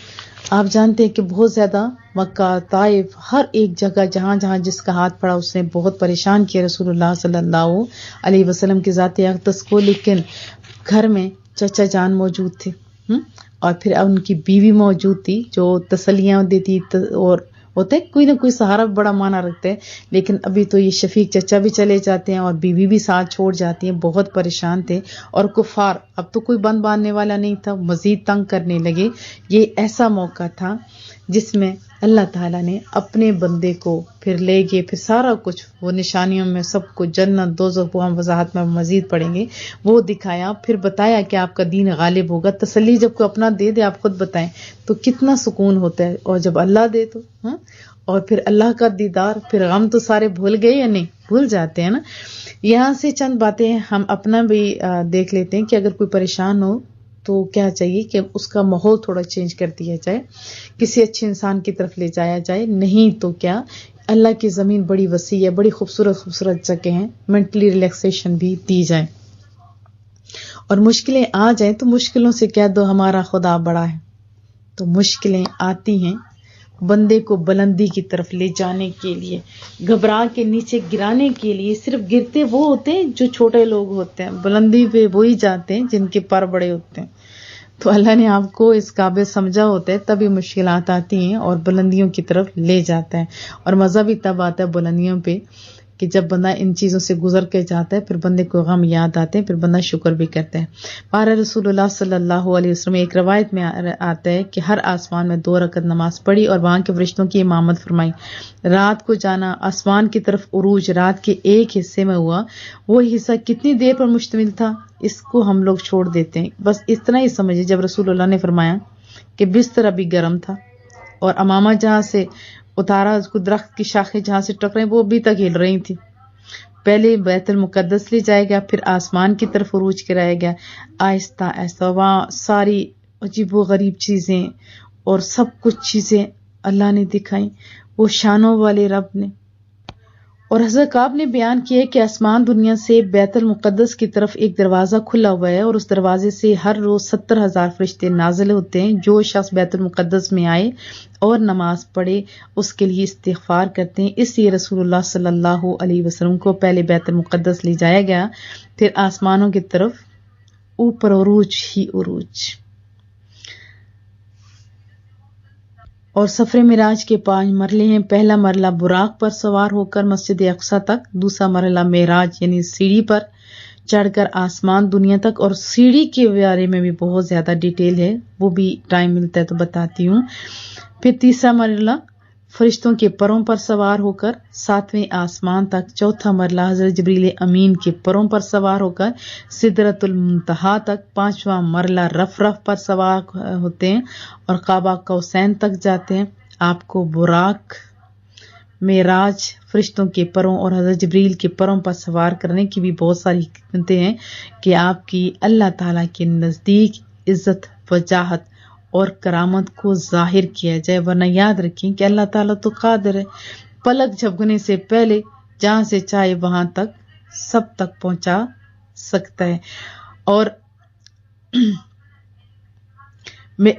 آپ جانتے ہیں کہ بہت زیادہ مکہ طائف ہر ایک جگہ جہاں جہاں جس کا ہاتھ پڑا اس نے بہت پریشان کیا رسول اللہ صلی اللہ علیہ وسلم کی ذات اقدس کو. لیکن گھر میں چچا جان موجود تھے اور پھر ان کی بیوی موجود تھی جو تسلیاں دیتی اور ہوتے کوئی نہ کوئی سہارا بڑا مانا رکھتے ہیں. لیکن ابھی تو یہ شفیق چچا بھی چلے جاتے ہیں اور بیوی بھی ساتھ چھوڑ جاتی ہیں. بہت پریشان تھے اور کفار اب تو کوئی بند باندھنے والا نہیں تھا مزید تنگ کرنے لگے. یہ ایسا موقع تھا جس میں اللہ تعالیٰ نے اپنے بندے کو پھر لے گئے. پھر سارا کچھ وہ نشانیوں میں سب کچھ جنت دوزخ وہ ہم وضاحت میں مزید پڑھیں گے وہ دکھایا. پھر بتایا کہ آپ کا دین غالب ہوگا. تسلی جب کوئی اپنا دے دے آپ خود بتائیں تو کتنا سکون ہوتا ہے. اور جب اللہ دے تو اور پھر اللہ کا دیدار پھر غم تو سارے بھول گئے یا نہیں بھول جاتے ہیں نا. یہاں سے چند باتیں ہم اپنا بھی دیکھ لیتے ہیں کہ اگر کوئی پریشان ہو تو کیا چاہیے کہ اس کا ماحول تھوڑا چینج کر دیا جائے کسی اچھے انسان کی طرف لے جایا جائے. نہیں تو کیا اللہ کی زمین بڑی وسیع ہے بڑی خوبصورت خوبصورت جگہ ہیں مینٹلی ریلیکسیشن بھی دی جائے. اور مشکلیں آ جائیں تو مشکلوں سے کہہ دو ہمارا خدا بڑا ہے. تو مشکلیں آتی ہیں بندے کو بلندی کی طرف لے جانے کے لیے گھبرا کے نیچے گرانے کے لیے. صرف گرتے وہ ہوتے ہیں جو چھوٹے لوگ ہوتے ہیں بلندی پہ وہی جاتے ہیں جن کے پر بڑے ہوتے ہیں. تو اللہ نے آپ کو اس قابل سمجھا ہوتا ہے تبھی مشکلات آتی ہیں اور بلندیوں کی طرف لے جاتا ہے. اور مزہ بھی تب آتا ہے بلندیوں پہ کہ جب بندہ ان چیزوں سے گزر کے جاتا ہے پھر بندے کو غم یاد آتے ہیں پھر بندہ شکر بھی کرتا ہے. پارہ رسول اللہ صلی اللہ علیہ وسلم ایک روایت میں آتا ہے کہ ہر آسمان میں 2 رکعت نماز پڑھی اور وہاں کے فرشتوں کی امامت فرمائی. رات کو جانا آسمان کی طرف عروج رات کے ایک حصے میں ہوا. وہ حصہ کتنی دیر پر مشتمل تھا اس کو ہم لوگ چھوڑ دیتے ہیں. بس اتنا ہی سمجھے جب رسول اللہ نے فرمایا کہ بستر ابھی گرم تھا اور امامہ جہاں سے اتارا اس کو درخت کی شاخیں جہاں سے ٹکرائیں وہ ابھی تک ہل رہی تھی. پہلے بیت المقدس لے جایا گیا پھر آسمان کی طرف عروج کرایا گیا. آہستہ آہستہ وہاں ساری عجیب و غریب چیزیں اور سب کچھ چیزیں اللہ نے دکھائیں وہ شانوں والے رب نے. اور حضرت کعب نے بیان کیا کہ آسمان دنیا سے بیت المقدس کی طرف ایک دروازہ کھلا ہوا ہے اور اس دروازے سے ہر روز 70,000 فرشتے نازل ہوتے ہیں. جو شخص بیت المقدس میں آئے اور نماز پڑھے اس کے لیے استغفار کرتے ہیں. اس لیے رسول اللہ صلی اللہ علیہ وسلم کو پہلے بیت المقدس لے جایا گیا پھر آسمانوں کی طرف اوپر عروج ہی عروج. اور سفر معراج کے 5 مرحلے ہیں. پہلا مرحلہ براق پر سوار ہو کر مسجد اقصی تک. دوسرا مرحلہ معراج یعنی سیڑھی پر چڑھ کر آسمان دنیا تک. اور سیڑھی کے بارے میں بھی بہت زیادہ ڈیٹیل ہے وہ بھی ٹائم ملتا ہے تو بتاتی ہوں. پھر تیسرا مرحلہ فرشتوں کے پروں پر سوار ہو کر 7ویں آسمان تک. چوتھا مرحلہ حضرت جبریل امین کے پروں پر سوار ہو کر سدرۃ المنتہا تک. 5واں مرحلہ رف پر سوار ہوتے ہیں اور قاب قوسین تک جاتے ہیں. آپ کو براق معراج فرشتوں کے پروں اور حضرت جبریل کے پروں پر سوار کرنے کی بھی بہت ساری حکمتیں ہیں کہ آپ کی اللہ تعالیٰ کے نزدیک عزت وجاہت اور کرامت کو ظاہر کیا جائے. ورنہ یاد رکھیں کہ اللہ تعالیٰ تو قادر ہے پلک جھپکنے سے پہلے جہاں سے چاہے وہاں تک سب تک پہنچا سکتا ہے. اور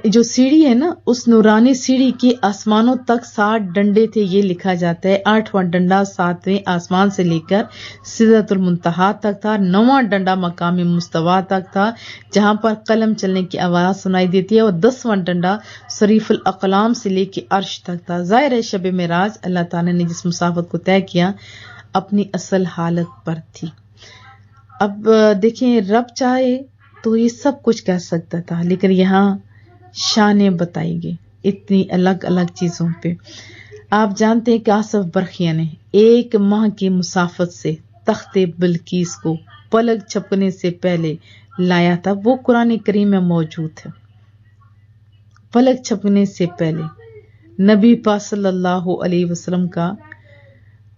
جو سیڑھی ہے نا اس نورانی سیڑھی کے آسمانوں تک 60 ڈنڈے تھے یہ لکھا جاتا ہے. 8واں ڈنڈا 7ویں آسمان سے لے کر سدرۃ المنتہا تک تھا. 9واں ڈنڈا مقام مستوی تک تھا جہاں پر قلم چلنے کی آواز سنائی دیتی ہے. اور 10واں ڈنڈا صریف الاقلام سے لے کے عرش تک تھا. ظاہر ہے شب معراج اللہ تعالیٰ نے جس مسافت کو طے کیا اپنی اصل حالت پر تھی. اب دیکھیں رب چاہے تو یہ سب کچھ کہہ سکتا تھا لیکن یہاں شانیں بتائی گئی اتنی الگ الگ چیزوں پہ. آپ جانتے ہیں کہ آصف برخیا نے 1 ماہ کی مسافت سے تخت بلقیس کو پلک چھپکنے سے پہلے لایا تھا وہ قرآن کریم میں موجود ہے۔ پلک چھپکنے سے پہلے نبی پاک صلی اللہ علیہ وسلم کا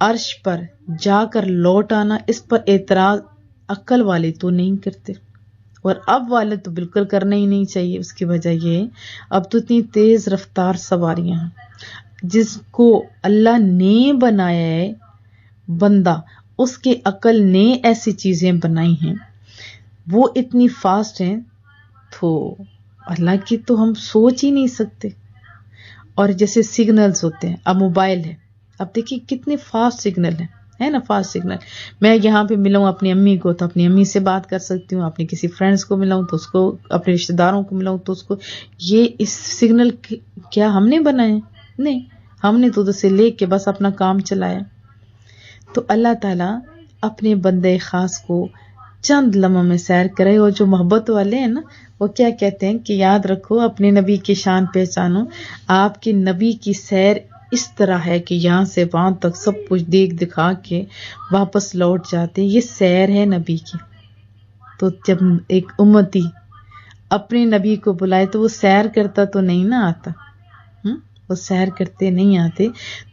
عرش پر جا کر لوٹ آنا، اس پر اعتراض عقل والے تو نہیں کرتے، اور اب والے تو بالکل کرنا ہی نہیں چاہیے۔ اس کی وجہ یہ ہے اب تو اتنی تیز رفتار سواریاں ہیں، جس کو اللہ نے بنایا ہے بندہ، اس کے عقل نے ایسی چیزیں بنائی ہیں، وہ اتنی فاسٹ ہیں تو اللہ کی تو ہم سوچ ہی نہیں سکتے۔ اور جیسے سگنلز ہوتے ہیں، اب موبائل ہے، اب دیکھیے کتنے فاسٹ سگنل ہیں، ہے نا، فاسٹ سگنل۔ میں یہاں پہ ملاؤں اپنی امی کو تو اپنی امی سے بات کر سکتی ہوں، اپنے کسی فرینڈس کو ملاؤں تو اس کو، اپنے رشتہ داروں کو ملاؤں تو اس کو۔ یہ اس سگنل کیا ہم نے بنائے؟ نہیں، ہم نے تو اسے لے کے بس اپنا کام چلایا۔ تو اللہ تعالیٰ اپنے بندے خاص کو چند لمحوں میں سیر کرے، اور جو محبت والے ہیں نا وہ کیا کہتے ہیں کہ یاد رکھو اپنے نبی کی شان پہچانو، آپ کے نبی کی سیر اس طرح ہے کہ یہاں سے وہاں تک سب کچھ دیکھ دکھا کے واپس لوٹ جاتے، یہ سیر ہے نبی کی۔ تو جب ایک امتی اپنے نبی کو بلائے تو وہ سیر کرتا تو نہیں نہ آتا، وہ سیر کرتے نہیں آتے۔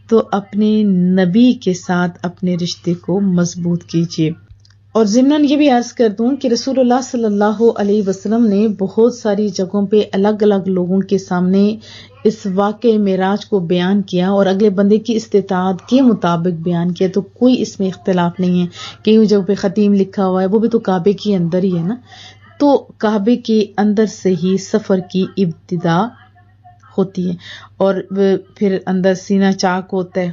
تو اپنے نبی کے ساتھ اپنے رشتے کو مضبوط کیجیے۔ اور ضمناً یہ بھی عرض کر دوں کہ رسول اللہ صلی اللہ علیہ وسلم نے بہت ساری جگہوں پہ الگ الگ لوگوں کے سامنے اس واقعہ معراج کو بیان کیا، اور اگلے بندے کی استطاعت کے مطابق بیان کیا، تو کوئی اس میں اختلاف نہیں ہے۔ کئی جگہوں پہ ختیم لکھا ہوا ہے، وہ بھی تو کعبے کے اندر ہی ہے نا، تو کعبے کے اندر سے ہی سفر کی ابتدا ہوتی ہے، اور پھر اندر سینہ چاک ہوتا ہے،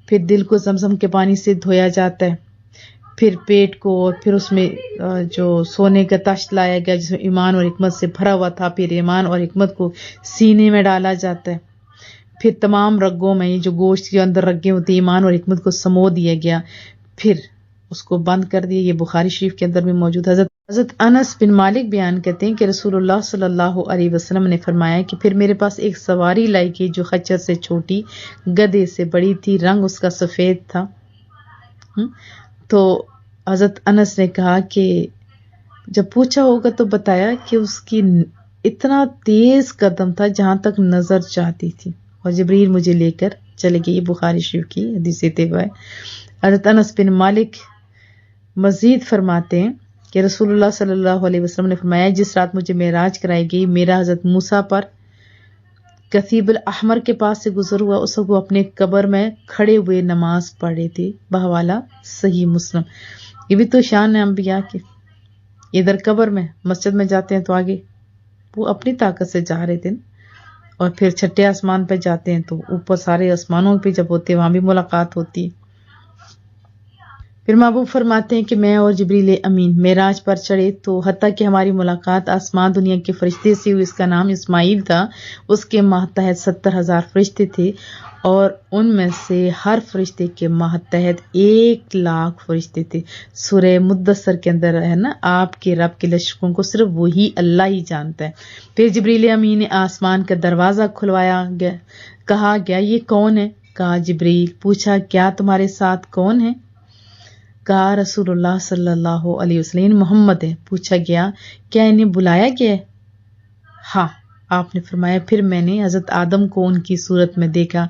پھر دل کو زمزم کے پانی سے دھویا جاتا ہے، پھر پیٹ کو، اور پھر اس میں جو سونے کا تشت لایا گیا جس میں ایمان اور حکمت سے بھرا ہوا تھا، پھر ایمان اور حکمت کو سینے میں ڈالا جاتا ہے، پھر تمام رگوں میں جو گوشت کے اندر رگیں ہوتی ہیں ایمان اور حکمت کو سمو دیا گیا، پھر اس کو بند کر دیا۔ یہ بخاری شریف کے اندر بھی موجود ہے۔ حضرت انس بن مالک بیان کرتے ہیں کہ رسول اللہ صلی اللہ علیہ وسلم نے فرمایا کہ پھر میرے پاس ایک سواری لائی گئی جو خچر سے چھوٹی، گدھے سے بڑی تھی، رنگ اس کا سفید تھا۔ تو حضرت انس نے کہا کہ جب پوچھا ہوگا تو بتایا کہ اس کی اتنا تیز قدم تھا جہاں تک نظر چاہتی تھی، اور جبریل مجھے لے کر چلے گئے۔ یہ بخاری شریف کی حدیث طیبہ ہے۔ حضرت انس بن مالک مزید فرماتے ہیں کہ رسول اللہ صلی اللہ علیہ وسلم نے فرمایا جس رات مجھے معراج کرائی گئی، میرا حضرت موسیٰ پر کثیب الاحمر کے پاس سے گزر ہوا، اس وقت وہ اپنے قبر میں کھڑے ہوئے نماز پڑھ رہے تھے، بحوالہ صحیح مسلم۔ یہ بھی تو شان ہے انبیاء کی، ادھر قبر میں، مسجد میں جاتے ہیں تو آگے وہ اپنی طاقت سے جا رہے تھے، اور پھر چھٹے آسمان پہ جاتے ہیں تو اوپر سارے آسمانوں پہ جب ہوتے ہیں وہاں بھی ملاقات ہوتی ہے۔ پھر محبوب فرماتے ہیں کہ میں اور جبریل امین معراج پر چڑھے تو حتیٰ کہ ہماری ملاقات آسمان دنیا کے فرشتے سے ہوئی، اس کا نام اسماعیل تھا، اس کے ماتحت 70,000 فرشتے تھے، اور ان میں سے ہر فرشتے کے ماتحت 1,00,000 فرشتے تھے۔ سورہ مدثر کے اندر ہے نا، آپ کے رب کے لشکروں کو صرف وہی اللہ ہی جانتا ہے۔ پھر جبریل امین نے آسمان کا دروازہ کھلوایا گیا، کہا گیا یہ کون ہے؟ کہا جبریل۔ پوچھا کیا تمہارے ساتھ کون ہے؟ کہا رسول اللہ صلی اللہ علیہ وسلم محمد ہے۔ پوچھا گیا کیا انہیں بلایا گیا ہے؟ ہاں۔ آپ نے فرمایا پھر میں نے حضرت آدم کو ان کی صورت میں دیکھا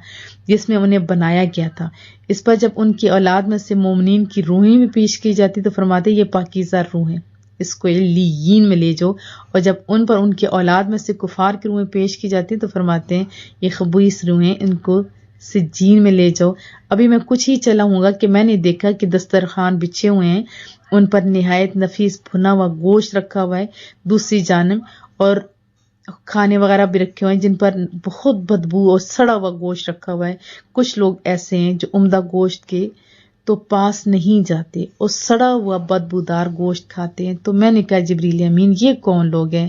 جس میں انہیں بنایا گیا تھا۔ اس پر جب ان کی اولاد میں سے مومنین کی روحیں بھی پیش کی جاتی تو فرماتے یہ پاکیزہ روح ہیں، اس کو علیین میں لے جاؤ، اور جب ان پر ان کے اولاد میں سے کفار کی روحیں پیش کی جاتی تو فرماتے ہیں یہ خبیث روحیں، ان کو سجین میں لے جاؤ۔ ابھی میں کچھ ہی چلا ہوں گا کہ میں نے دیکھا کہ دسترخوان بچھے ہوئے ہیں، ان پر نہایت نفیس بھنا ہوا گوشت رکھا ہوا ہے، دوسری جانب اور کھانے وغیرہ بھی رکھے ہوئے ہیں جن پر بہت بدبو اور سڑا ہوا گوشت رکھا ہوا ہے۔ کچھ لوگ ایسے ہیں جو عمدہ گوشت کے تو پاس نہیں جاتے اور سڑا ہوا بدبودار گوشت کھاتے ہیں۔ تو میں نے کہا جبریل امین یہ کون لوگ ہیں؟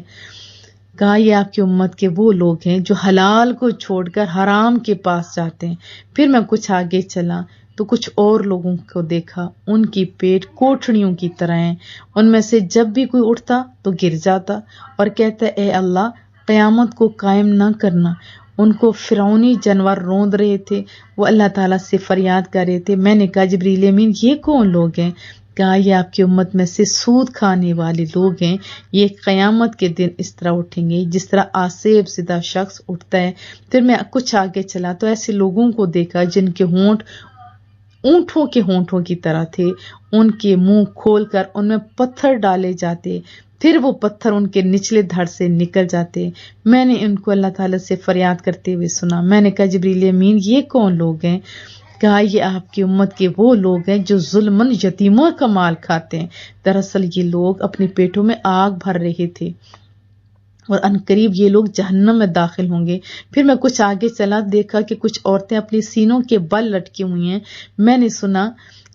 کہا یہ آپ کی امت کے وہ لوگ ہیں جو حلال کو چھوڑ کر حرام کے پاس جاتے ہیں۔ پھر میں کچھ آگے چلا تو کچھ اور لوگوں کو دیکھا، ان کی پیٹ کوٹھڑیوں کی طرح ہیں، ان میں سے جب بھی کوئی اٹھتا تو گر جاتا اور کہتا اے اللہ قیامت کو قائم نہ کرنا، ان کو فرعونی جانور روند رہے تھے، وہ اللہ تعالیٰ سے فریاد کر رہے تھے۔ میں نے کہا جبریل امین یہ کون لوگ ہیں؟ کہا یہ آپ کی امت میں سے سود کھانے والے لوگ ہیں، یہ قیامت کے دن اس طرح اٹھیں گے جس طرح آسیب زدہ شخص اٹھتا ہے۔ پھر میں کچھ آگے چلا تو ایسے لوگوں کو دیکھا جن کے ہونٹ اونٹوں کے ہونٹوں کی طرح تھے، ان کے منہ کھول کر ان میں پتھر ڈالے جاتے، پھر وہ پتھر ان کے نچلے دھڑ سے نکل جاتے۔ میں نے ان کو اللہ تعالیٰ سے فریاد کرتے ہوئے سنا۔ میں نے کہا جبریل امین یہ کون لوگ ہیں؟ کہا یہ آپ کی امت کے وہ لوگ ہیں جو ظلماً یتیموں کا مال کھاتے ہیں۔ دراصل یہ لوگ اپنے پیٹوں میں آگ بھر رہے تھے اور عنقریب یہ لوگ جہنم میں داخل ہوں گے۔ پھر میں کچھ آگے چلا، دیکھا کہ کچھ عورتیں اپنے سینوں کے بل لٹکی ہوئی ہیں۔ میں نے سنا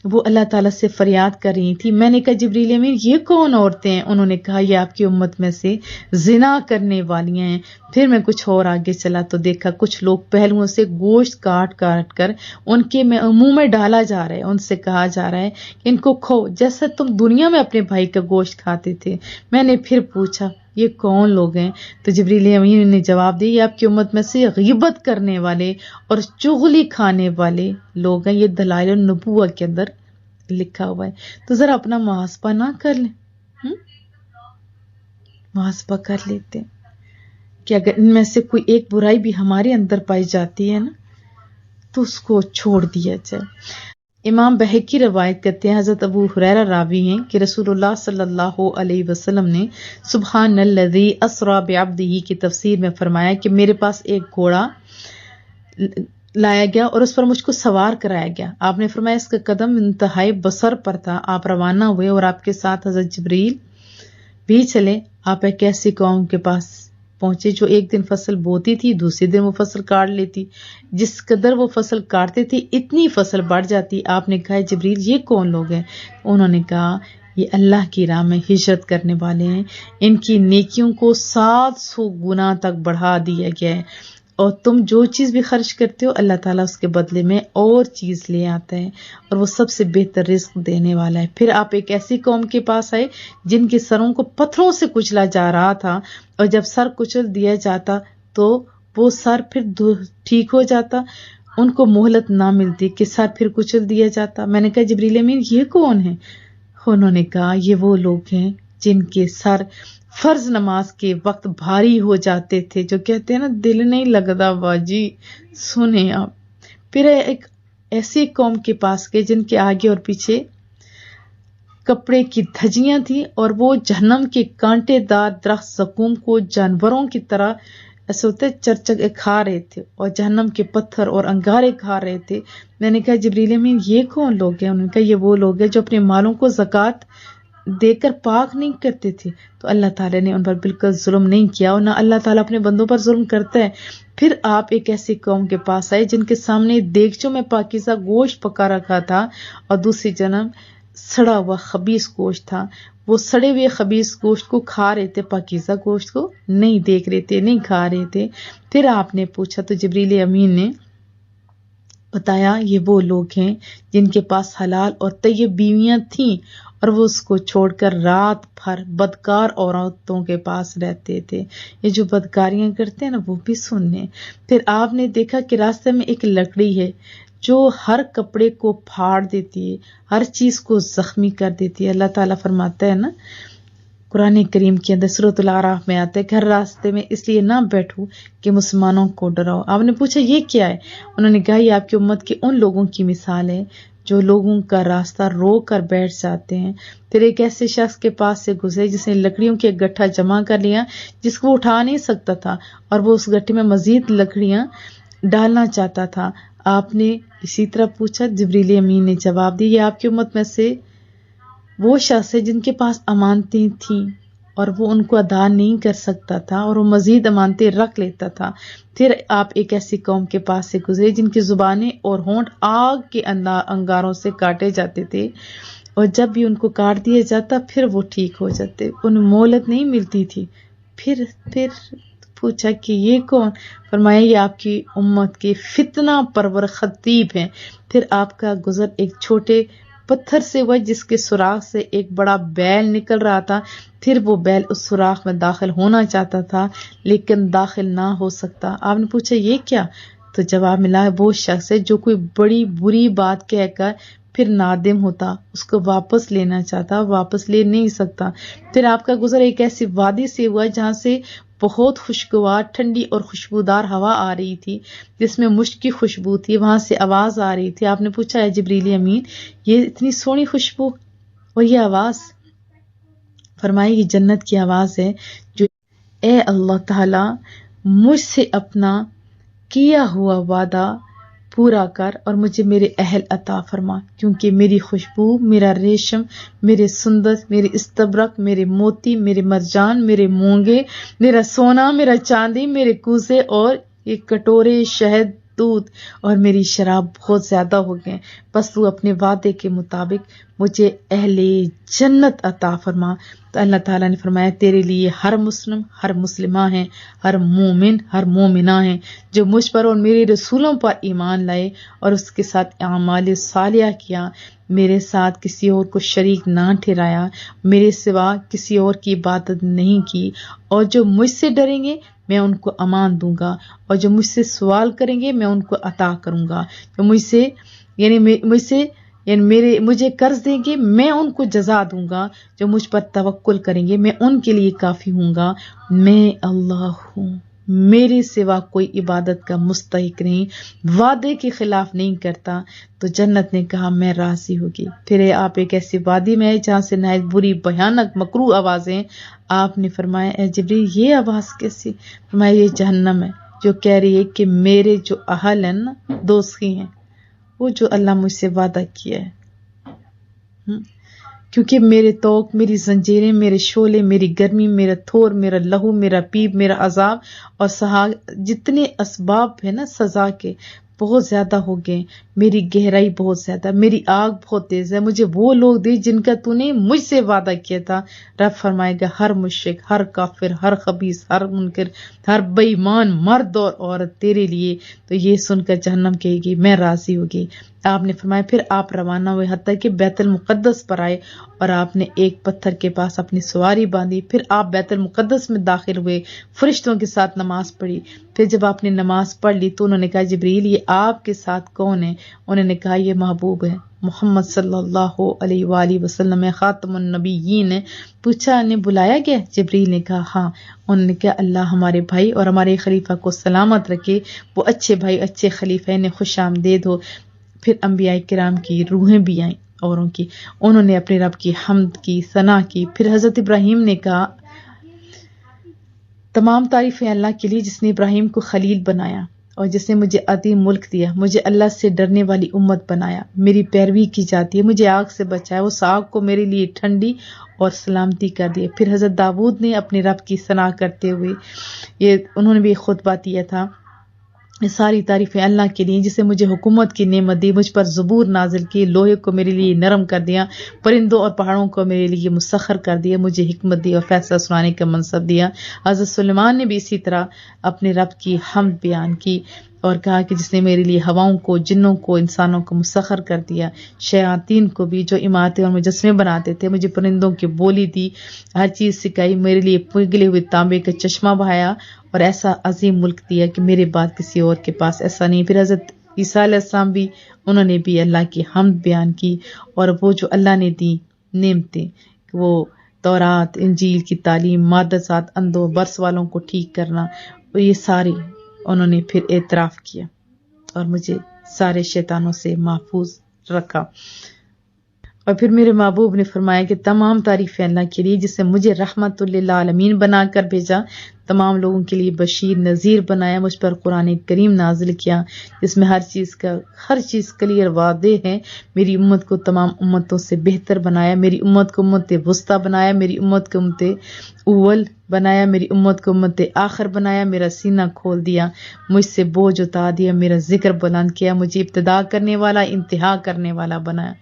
وہ اللہ تعالیٰ سے فریاد کر رہی تھی۔ میں نے کہا جبریل امین یہ کون عورتیں ہیں؟ انہوں نے کہا یہ آپ کی امت میں سے زنا کرنے والیاں ہیں۔ پھر میں کچھ اور آگے چلا تو دیکھا کچھ لوگ پہلوؤں سے گوشت کاٹ کاٹ کر ان کے منہ میں ڈالا جا رہا ہے، ان سے کہا جا رہا ہے کہ ان کو کھو جیسا تم دنیا میں اپنے بھائی کا گوشت کھاتے تھے۔ میں نے پھر پوچھا یہ کون لوگ ہیں؟ تو جبریل امین نے جواب دیا یہ آپ کی امت میں سے غیبت کرنے والے اور چغلی کھانے والے لوگ ہیں۔ یہ دلائل النبوہ کے اندر لکھا ہوا ہے۔ تو ذرا اپنا محاسبہ نہ کر لیں، محاسبہ کر لیتے کہ اگر ان میں سے کوئی ایک برائی بھی ہمارے اندر پائی جاتی ہے نا تو اس کو چھوڑ دیا جائے۔ امام بہقی روایت کرتے ہیں، حضرت ابو ہریرہ راوی ہیں کہ رسول اللہ صلی اللہ علیہ وسلم نے سبحان الذی اسری بعبدہ کی تفسیر میں فرمایا کہ میرے پاس ایک گھوڑا لایا گیا اور اس پر مجھ کو سوار کرایا گیا۔ آپ نے فرمایا اس کا قدم انتہائی بصر پر تھا۔ آپ روانہ ہوئے اور آپ کے ساتھ حضرت جبریل بھی چلے۔ آپ ایک ایسی قوم کے پاس پہنچے جو ایک دن فصل بوتی تھی، دوسرے دن وہ فصل کاٹ لیتی۔ جس قدر وہ فصل کاٹتے تھے اتنی فصل بڑھ جاتی۔ آپ نے کہا جبریل یہ کون لوگ ہیں؟ انہوں نے کہا یہ اللہ کی راہ میں ہجرت کرنے والے ہیں، ان کی نیکیوں کو 700 گنا تک بڑھا دیا گیا ہے، اور تم جو چیز بھی خرچ کرتے ہو اللہ تعالیٰ اس کے بدلے میں اور چیز لے آتا ہے، اور وہ سب سے بہتر رزق دینے والا ہے۔ پھر آپ ایک ایسی قوم کے پاس آئے جن کے سروں کو پتھروں سے کچلا جا رہا تھا، اور جب سر کچل دیا جاتا تو وہ سر پھر ٹھیک ہو جاتا، ان کو مہلت نہ ملتی کہ سر پھر کچل دیا جاتا۔ میں نے کہا جبریل امین یہ کون ہیں؟ انہوں نے کہا یہ وہ لوگ ہیں جن کے سر فرض نماز کے وقت بھاری ہو جاتے تھے، جو کہتے ہیں نا دل نہیں لگتا باجی، سنیں آپ۔ پھر ایک ایسی قوم کے پاس گئے جن کے آگے اور پیچھے کپڑے کی دھجیاں تھیں، اور وہ جہنم کے کانٹے دار درخت زقوم کو جانوروں کی طرح ایسے ہوتے چرچک کھا رہے تھے، اور جہنم کے پتھر اور انگارے کھا رہے تھے۔ میں نے کہا جبریل امین یہ کون لوگ ہیں؟ انہوں نے کہا یہ وہ لوگ ہیں جو اپنے مالوں کو زکوٰۃ دے کر پاک نہیں کرتے تھے، تو اللہ تعالیٰ نے ان پر بالکل ظلم نہیں کیا، اور نہ اللہ تعالیٰ اپنے بندوں پر ظلم کرتا ہے۔ پھر آپ ایک ایسی قوم کے پاس آئے جن کے سامنے دیگچوں میں پاکیزہ گوشت پکا رکھا تھا، اور دوسری جانب سڑا ہوا خبیث گوشت تھا۔ وہ سڑے ہوئے خبیث گوشت کو کھا رہے تھے، پاکیزہ گوشت کو نہیں دیکھ رہے تھے، نہیں کھا رہے تھے۔ پھر آپ نے پوچھا تو جبریل امین نے بتایا یہ وہ لوگ ہیں جن کے پاس حلال اور طیب بیویاں تھیں، اور وہ اس کو چھوڑ کر رات بھر بدکار عورتوں کے پاس رہتے تھے۔ یہ جو بدکاریاں کرتے ہیں نا وہ بھی سننے۔ پھر آپ نے دیکھا کہ راستے میں ایک لکڑی ہے جو ہر کپڑے کو پھاڑ دیتی ہے، ہر چیز کو زخمی کر دیتی ہے۔ اللہ تعالیٰ فرماتا ہے نا قرآن کریم کے اندر سورۃ الاعراف میں آتا ہے کہ ہر راستے میں اس لیے نہ بیٹھو کہ مسلمانوں کو ڈراؤ۔ آپ نے پوچھا یہ کیا ہے؟ انہوں نے کہا یہ آپ کی امت کے ان لوگوں کی مثال ہے جو لوگوں کا راستہ روک کر بیٹھ جاتے ہیں۔ پھر ایک ایسے شخص کے پاس سے گزرے جس نے لکڑیوں کے ایک گٹھا جمع کر لیا جس کو وہ اٹھا نہیں سکتا تھا، اور وہ اس گٹھے میں مزید لکڑیاں ڈالنا چاہتا تھا۔ آپ نے اسی طرح پوچھا، جبریل امین نے جواب دیا یہ آپ کی امت میں سے وہ شخص ہے جن کے پاس امانتیں تھیں اور وہ ان کو ادا نہیں کر سکتا تھا، اور وہ مزید امانتیں رکھ لیتا تھا۔ پھر آپ ایک ایسی قوم کے پاس سے گزرے جن کی زبانیں اور ہونٹ آگ کے انگاروں سے کاٹے جاتے تھے، اور جب بھی ان کو کاٹ دیا جاتا پھر وہ ٹھیک ہو جاتے، ان مہلت نہیں ملتی تھی۔ پھر پوچھا کہ یہ کون؟ فرمایا یہ آپ کی امت کے فتنہ پرور خطیب ہیں۔ پھر آپ کا گزر ایک چھوٹے پتھر سے ہوا جس کے سوراخ سے ایک بڑا بیل نکل رہا تھا. پھر وہ بیل اس سوراخ میں داخل ہونا چاہتا تھا لیکن داخل نہ ہو سکتا. آپ نے پوچھا یہ کیا؟ تو جواب ملا وہ شخص ہے جو کوئی بڑی بری بات کہہ کر پھر نادم ہوتا، اس کو واپس لینا چاہتا، واپس لے نہیں سکتا. پھر آپ کا گزر ایک ایسی وادی سے ہوا جہاں سے بہت خوشگوار ٹھنڈی اور خوشبودار ہوا آ رہی تھی جس میں مشک کی خوشبو تھی. وہاں سے آواز آ رہی تھی. آپ نے پوچھا ہے جبریل امین یہ اتنی سونی خوشبو اور یہ آواز؟ فرمائی یہ جنت کی آواز ہے جو اے اللہ تعالی مجھ سے اپنا کیا ہوا وعدہ پورا کر اور مجھے میرے اہل عطا فرما، کیونکہ میری خوشبو، میرا ریشم، میرے سندس، میرے استبرق، میرے موتی، میرے مرجان، میرے مونگے، میرا سونا، میرا چاندی، میرے کوزے اور یہ کٹورے شہد دودھ اور میری شراب بہت زیادہ ہو گئے. بس تو اپنے وعدے کے مطابق مجھے اہل جنت عطا فرما. تو اللہ تعالیٰ نے فرمایا تیرے لیے ہر مسلم، ہر مسلمہ ہیں، ہر مومن، ہر مومنہ ہیں جو مجھ پر اور میرے رسولوں پر ایمان لائے اور اس کے ساتھ اعمال صالحہ کیا، میرے ساتھ کسی اور کو شریک نہ ٹھہرایا، میرے سوا کسی اور کی عبادت نہیں کی، اور جو مجھ سے ڈریں گے میں ان کو امان دوں گا، اور جو مجھ سے سوال کریں گے میں ان کو عطا کروں گا، جو مجھے قرض دیں گے میں ان کو جزا دوں گا، جو مجھ پر توکل کریں گے میں ان کے لیے کافی ہوں گا. میں اللہ ہوں، میرے سوا کوئی عبادت کا مستحق نہیں، وعدے کے خلاف نہیں کرتا. تو جنت نے کہا میں راضی ہوگی. پھر آپ ایک ایسی وادی میں ہے جہاں سے نہایت بری بھیانک مکروہ آوازیں. آپ نے فرمایا اے جبریل یہ آواز کیسی؟ فرمایا یہ جہنم ہے جو کہہ رہی ہے کہ میرے جو اہل ہیں نا، دوزخی ہیں، وہ جو اللہ مجھ سے وعدہ کیا ہے، کیونکہ میرے توق، میری زنجیریں، میرے شعلے، میری گرمی، میرا تھور، میرا لہو، میرا پیپ، میرا عذاب اور سہاگ، جتنے اسباب ہیں نا سزا کے بہت زیادہ ہو گئے. میری گہرائی بہت زیادہ، میری آگ بہت تیز ہے. مجھے وہ لوگ دے جن کا تو نے مجھ سے وعدہ کیا تھا. رب فرمائے گا ہر مشرک، ہر کافر، ہر خبیث، ہر منکر، ہر بے ایمان مرد اور عورت تیرے لیے. تو یہ سن کر جہنم کہے گی میں راضی ہوگی. آپ نے فرمایا پھر آپ روانہ ہوئے حتیٰ کہ بیت المقدس پر آئے اور آپ نے ایک پتھر کے پاس اپنی سواری باندھی. پھر آپ بیت المقدس میں داخل ہوئے، فرشتوں کے ساتھ نماز پڑھی. پھر جب آپ نے نماز پڑھ لی تو انہوں نے کہا جبریل یہ آپ کے ساتھ کون ہے؟ انہوں نے کہا یہ محبوب ہے، محمد صلی اللہ علیہ وآلہ وسلم ہے، خاتم النبیین ہے. پوچھا انہیں بلایا گیا؟ جبریل نے کہا ہاں. انہوں نے کہا اللہ ہمارے بھائی اور ہمارے خلیفہ کو سلامت رکھے، وہ اچھے بھائی اچھے خلیفہ انہیں خوش آمدید ہو. پھر انبیاء کرام کی روحیں بھی آئیں اوروں کی، انہوں نے اپنے رب کی حمد کی، ثنا کی. پھر حضرت ابراہیم نے کہا تمام تعریفیں اللہ کے لیے جس نے ابراہیم کو خلیل بنایا اور جس نے مجھے عظیم ملک دیا، مجھے اللہ سے ڈرنے والی امت بنایا، میری پیروی کی جاتی ہے، مجھے آگ سے بچایا، اس آگ کو میرے لیے ٹھنڈی اور سلامتی کر دیا. پھر حضرت داؤد نے اپنے رب کی ثنا کرتے ہوئے انہوں نے بھی خطبہ دیا تھا یہ ساری تعریفیں اللہ کے لیے جسے مجھے حکومت کی نعمت دی، مجھ پر زبور نازل کی، لوہے کو میرے لیے نرم کر دیا، پرندوں اور پہاڑوں کو میرے لیے مسخر کر دیا، مجھے حکمت دی اور فیصلہ سنانے کا منصب دیا. حضرت سلیمان نے بھی اسی طرح اپنے رب کی حمد بیان کی اور کہا کہ جس نے میرے لیے ہواؤں کو، جنوں کو، انسانوں کو مسخر کر دیا، شیاطین کو بھی جو عمارتیں اور مجسمے بناتے تھے، مجھے پرندوں کی بولی دی، ہر چیز سکھائی، میرے لیے پگھلے ہوئے تانبے کا چشمہ بہایا اور ایسا عظیم ملک دیا کہ میرے بعد کسی اور کے پاس ایسا نہیں. پھر حضرت عیسیٰ علیہ السلام بھی انہوں نے بھی اللہ کی حمد بیان کی اور وہ جو اللہ نے دی نعمتیں، وہ تورات، انجیل کی تعلیم، مادرسات، اندھوں برس والوں کو ٹھیک کرنا، یہ ساری انہوں نے پھر اعتراف کیا اور مجھے سارے شیطانوں سے محفوظ رکھا. اور پھر میرے محبوب نے فرمایا کہ تمام تعریفیں اللہ کے لیے جس نے مجھے رحمت للعالمین بنا کر بھیجا، تمام لوگوں کے لیے بشیر نذیر بنایا، مجھ پر قرآن کریم نازل کیا جس میں ہر چیز کلیئر واضح ہے، میری امت کو تمام امتوں سے بہتر بنایا، میری امت کو امت وسطیٰ بنایا، میری امت کو امت اول بنایا، میری امت کو امت آخر بنایا، میرا سینہ کھول دیا، مجھ سے بوجھ اتار دیا، میرا ذکر بلند کیا، مجھے ابتدا کرنے والا انتہا کرنے والا بنایا.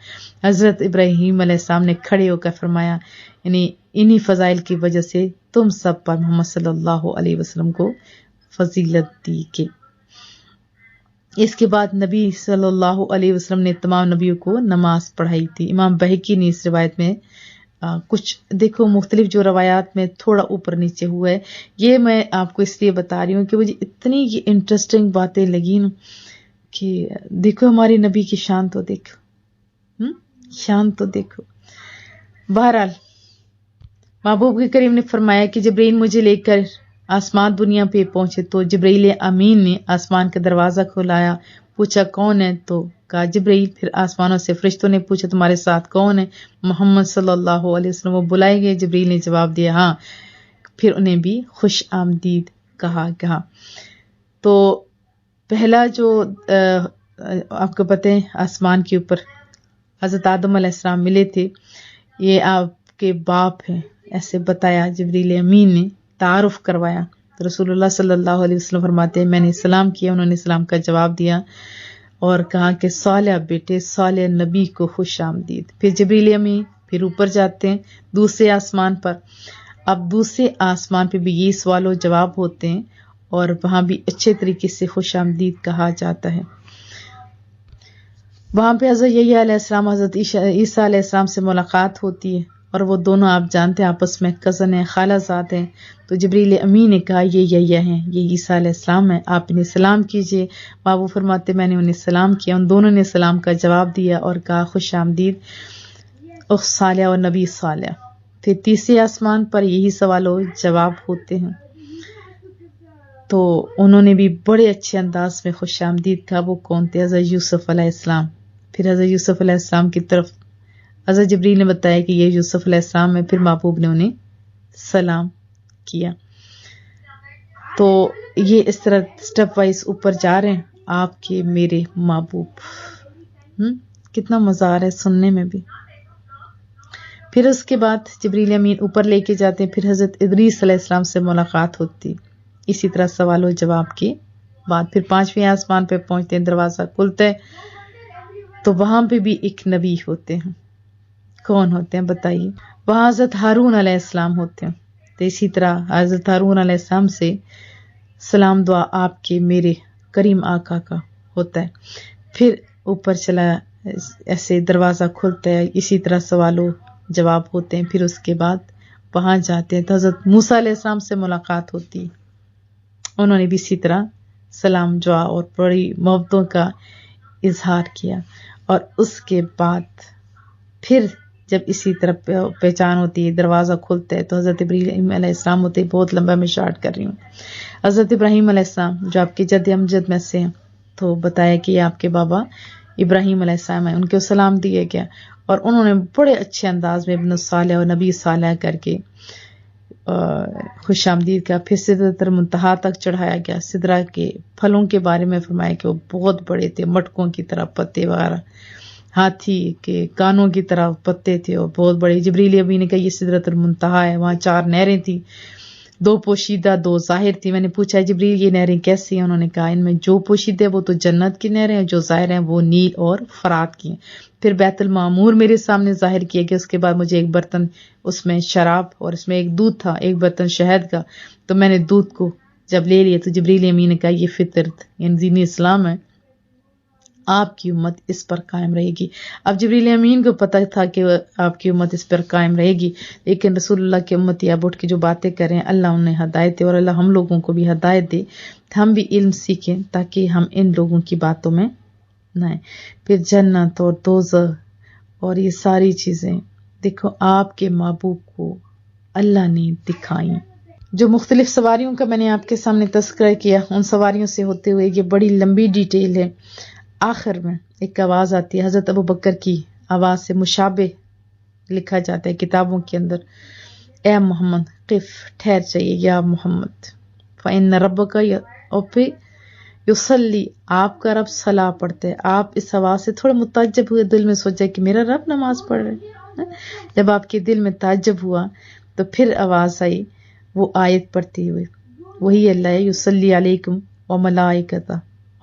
حضرت ابراہیم علیہ السلام نے کھڑے ہو کر فرمایا یعنی انہی فضائل کی وجہ سے تم سب پر محمد صلی اللہ علیہ وسلم کو فضیلت دی کہ اس کے بعد نبی صلی اللہ علیہ وسلم نے تمام نبیوں کو نماز پڑھائی تھی. امام بہقی نے اس روایت میں کچھ دیکھو مختلف جو روایات میں تھوڑا اوپر نیچے ہوا ہے، یہ میں آپ کو اس لیے بتا رہی ہوں کہ مجھے اتنی یہ انٹرسٹنگ باتیں لگی نا کہ دیکھو ہماری نبی کی شان تو دیکھو، شان تو دیکھو. بہرحال محبوب کے کریم نے فرمایا کہ جبرائیل مجھے لے کر آسمان دنیا پہ پہنچے تو جبرائیل امین نے آسمان کا دروازہ کھولایا، پوچھا کون ہے؟ تو کہا جبرائیل. پھر آسمانوں سے فرشتوں نے پوچھا تمہارے ساتھ کون ہے؟ محمد صلی اللہ علیہ وسلم. وہ بلائے گئے، جبرائیل نے جواب دیا ہاں. پھر انہیں بھی خوش آمدید کہا. تو پہلا جو آپ کو پتہ ہے آسمان کے اوپر حضرت آدم علیہ السلام ملے تھے، یہ آپ کے باپ ہیں ایسے بتایا جبرائیل امین نے، تعارف کروایا. تو رسول اللہ صلی اللہ علیہ وسلم فرماتے ہیں میں نے سلام کیا، انہوں نے سلام کا جواب دیا اور کہا کہ صالح بیٹے صالح نبی کو خوش آمدید. پھر جبرائیل امین پھر اوپر جاتے ہیں دوسرے آسمان پر. اب دوسرے آسمان پہ بھی یہ سوال و جواب ہوتے ہیں اور وہاں بھی اچھے طریقے سے خوش آمدید کہا جاتا ہے. وہاں پہ حضرت یحییٰ علیہ السلام حضرت عیسیٰ علیہ السلام سے ملاقات ہوتی ہے اور وہ دونوں آپ جانتے ہیں آپس میں کزن ہیں، خالہ زاد ہیں. تو جبرائیل امین نے کہا یہ یحییٰ ہیں، یہ عیسیٰ علیہ السلام ہیں، آپ انہیں سلام کیجئے. وہ فرماتے میں نے انہیں سلام کیا، ان دونوں نے سلام کا جواب دیا اور کہا خوش آمدید اخ صالح اور نبی صالح. پھر تیسرے آسمان پر یہی سوال و جواب ہوتے ہیں. تو انہوں نے بھی بڑے اچھے انداز میں خوش آمدید کہا. وہ کون تھے؟ حضرت یوسف علیہ السلام. پھر حضرت یوسف علیہ السلام کی طرف حضرت جبرائیل نے بتایا کہ یہ یوسف علیہ السلام ہے. پھر محبوب نے انہیں سلام کیا. تو یہ اس طرح سٹیپ وائز اوپر جا رہے ہیں آپ کے میرے محبوب. کتنا مزہ آ رہا ہے سننے میں بھی. پھر اس کے بعد جبرائیل امین اوپر لے کے جاتے ہیں. پھر حضرت ادریس علیہ السلام سے ملاقات ہوتی اسی طرح سوال و جواب کے بعد. پھر پانچویں آسمان پہ پہنچتے ہیں، دروازہ کھلتا ہے تو وہاں پہ بھی ایک نبی ہوتے ہیں. کون ہوتے ہیں بتائیے؟ وہاں حضرت ہارون علیہ السلام ہوتے ہیں. تو اسی طرح حضرت ہارون علیہ السلام سے سلام دعا آپ کے میرے کریم آقا کا ہوتا ہے. پھر اوپر چلا ایسے دروازہ کھلتا ہے، اسی طرح سوال و جواب ہوتے ہیں. پھر اس کے بعد وہاں جاتے ہیں تو حضرت موسیٰ علیہ السلام سے ملاقات ہوتی ہے. انہوں نے بھی اسی طرح سلام دعا اور بڑی محبتوں کا اظہار کیا. اور اس کے بعد پھر جب اسی طرح پہچان ہوتی ہے، دروازہ کھلتا ہے تو حضرت ابراہیم علیہ السلام ہوتے ہیں. بہت لمبا میں شارٹ کر رہی ہوں. حضرت ابراہیم علیہ السلام جو آپ کے جد امجد میں سے ہیں، تو بتایا کہ یہ آپ کے بابا ابراہیم علیہ السلام ہیں. ان کو سلام دیا گیا اور انہوں نے بڑے اچھے انداز میں ابن صالح اور نبی صالح کر کے خوش آمدید کا. پھر سدرۃ المنتہا تک چڑھایا گیا. سدرہ کے پھلوں کے بارے میں فرمایا کہ وہ بہت بڑے تھے، مٹکوں کی طرح پتے وغیرہ، ہاتھی کے کانوں کی طرح پتے تھے اور بہت بڑے. جبرائیل امین نے کہا یہ سدرۃ المنتہا ہے. وہاں 4 نہریں تھیں، 2 پوشیدہ 2 ظاہر تھی. میں نے پوچھا جبرائیل یہ نہریں کیسی ہیں؟ انہوں نے کہا ان میں جو پوشیدہ وہ تو جنت کی نہریں ہیں، جو ظاہر ہیں وہ نیل اور فرات کی ہیں. پھر بیت المعمور میرے سامنے ظاہر کیا گیا. اس کے بعد مجھے ایک برتن، اس میں شراب اور اس میں ایک دودھ تھا، ایک برتن شہد کا. تو میں نے دودھ کو جب لے لیا تو جبرائیل امین نے کہا یہ فطرت یعنی دین اسلام ہے، آپ کی امت اس پر قائم رہے گی. اب جبرائیل امین کو پتہ تھا کہ آپ کی امت اس پر قائم رہے گی، لیکن رسول اللہ کی امتی اب اٹھ کے جو باتیں کریں اللہ انہیں ہدایت دے اور اللہ ہم لوگوں کو بھی ہدایت دے، ہم بھی علم سیکھیں تاکہ ہم ان لوگوں کی باتوں میں نہ آئیں. پھر جنت اور دوزخ اور یہ ساری چیزیں دیکھو آپ کے محبوب کو اللہ نے دکھائیں. جو مختلف سواریوں کا میں نے آپ کے سامنے تذکرہ کیا، ان سواریوں سے ہوتے ہوئے یہ بڑی لمبی ڈیٹیل ہے. آخر میں ایک آواز آتی ہے، حضرت ابوبکر کی آواز سے مشابہ لکھا جاتا ہے کتابوں کے اندر، اے محمد قف، ٹھہر جائیے یا محمد، فإن ربک یصلی، آپ کا رب صلاح پڑھتے. آپ اس آواز سے تھوڑا متعجب ہوئے، دل میں سوچا کہ میرا رب نماز پڑھ رہے. جب آپ کے دل میں تعجب ہوا تو پھر آواز آئی وہ آیت پڑھتے ہوئے، وہی اللہ یصلی علیکم وملائکتہ،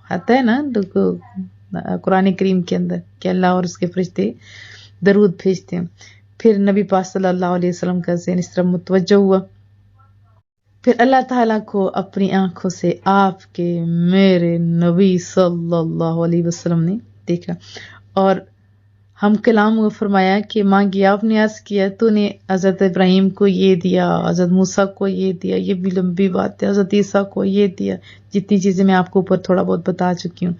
آتا ہے نا قرآن کریم کے اندر کہ اللہ اور اس کے فرشتے درود بھیجتے ہیں. پھر نبی پاک صلی اللہ علیہ وسلم کا ذہن اس طرح متوجہ ہوا پھر اللہ تعالیٰ کو اپنی آنکھوں سے آپ کے میرے نبی صلی اللہ علیہ وسلم نے دیکھا، اور ہم کلام کو فرمایا کہ مانگی، آپ نے عرض کیا تو نے حضرت ابراہیم کو یہ دیا، حضرت موسیٰ کو یہ دیا، یہ بھی لمبی بات ہے، حضرت عیسیٰ کو یہ دیا، جتنی چیزیں میں آپ کو اوپر تھوڑا بہت بتا چکی ہوں.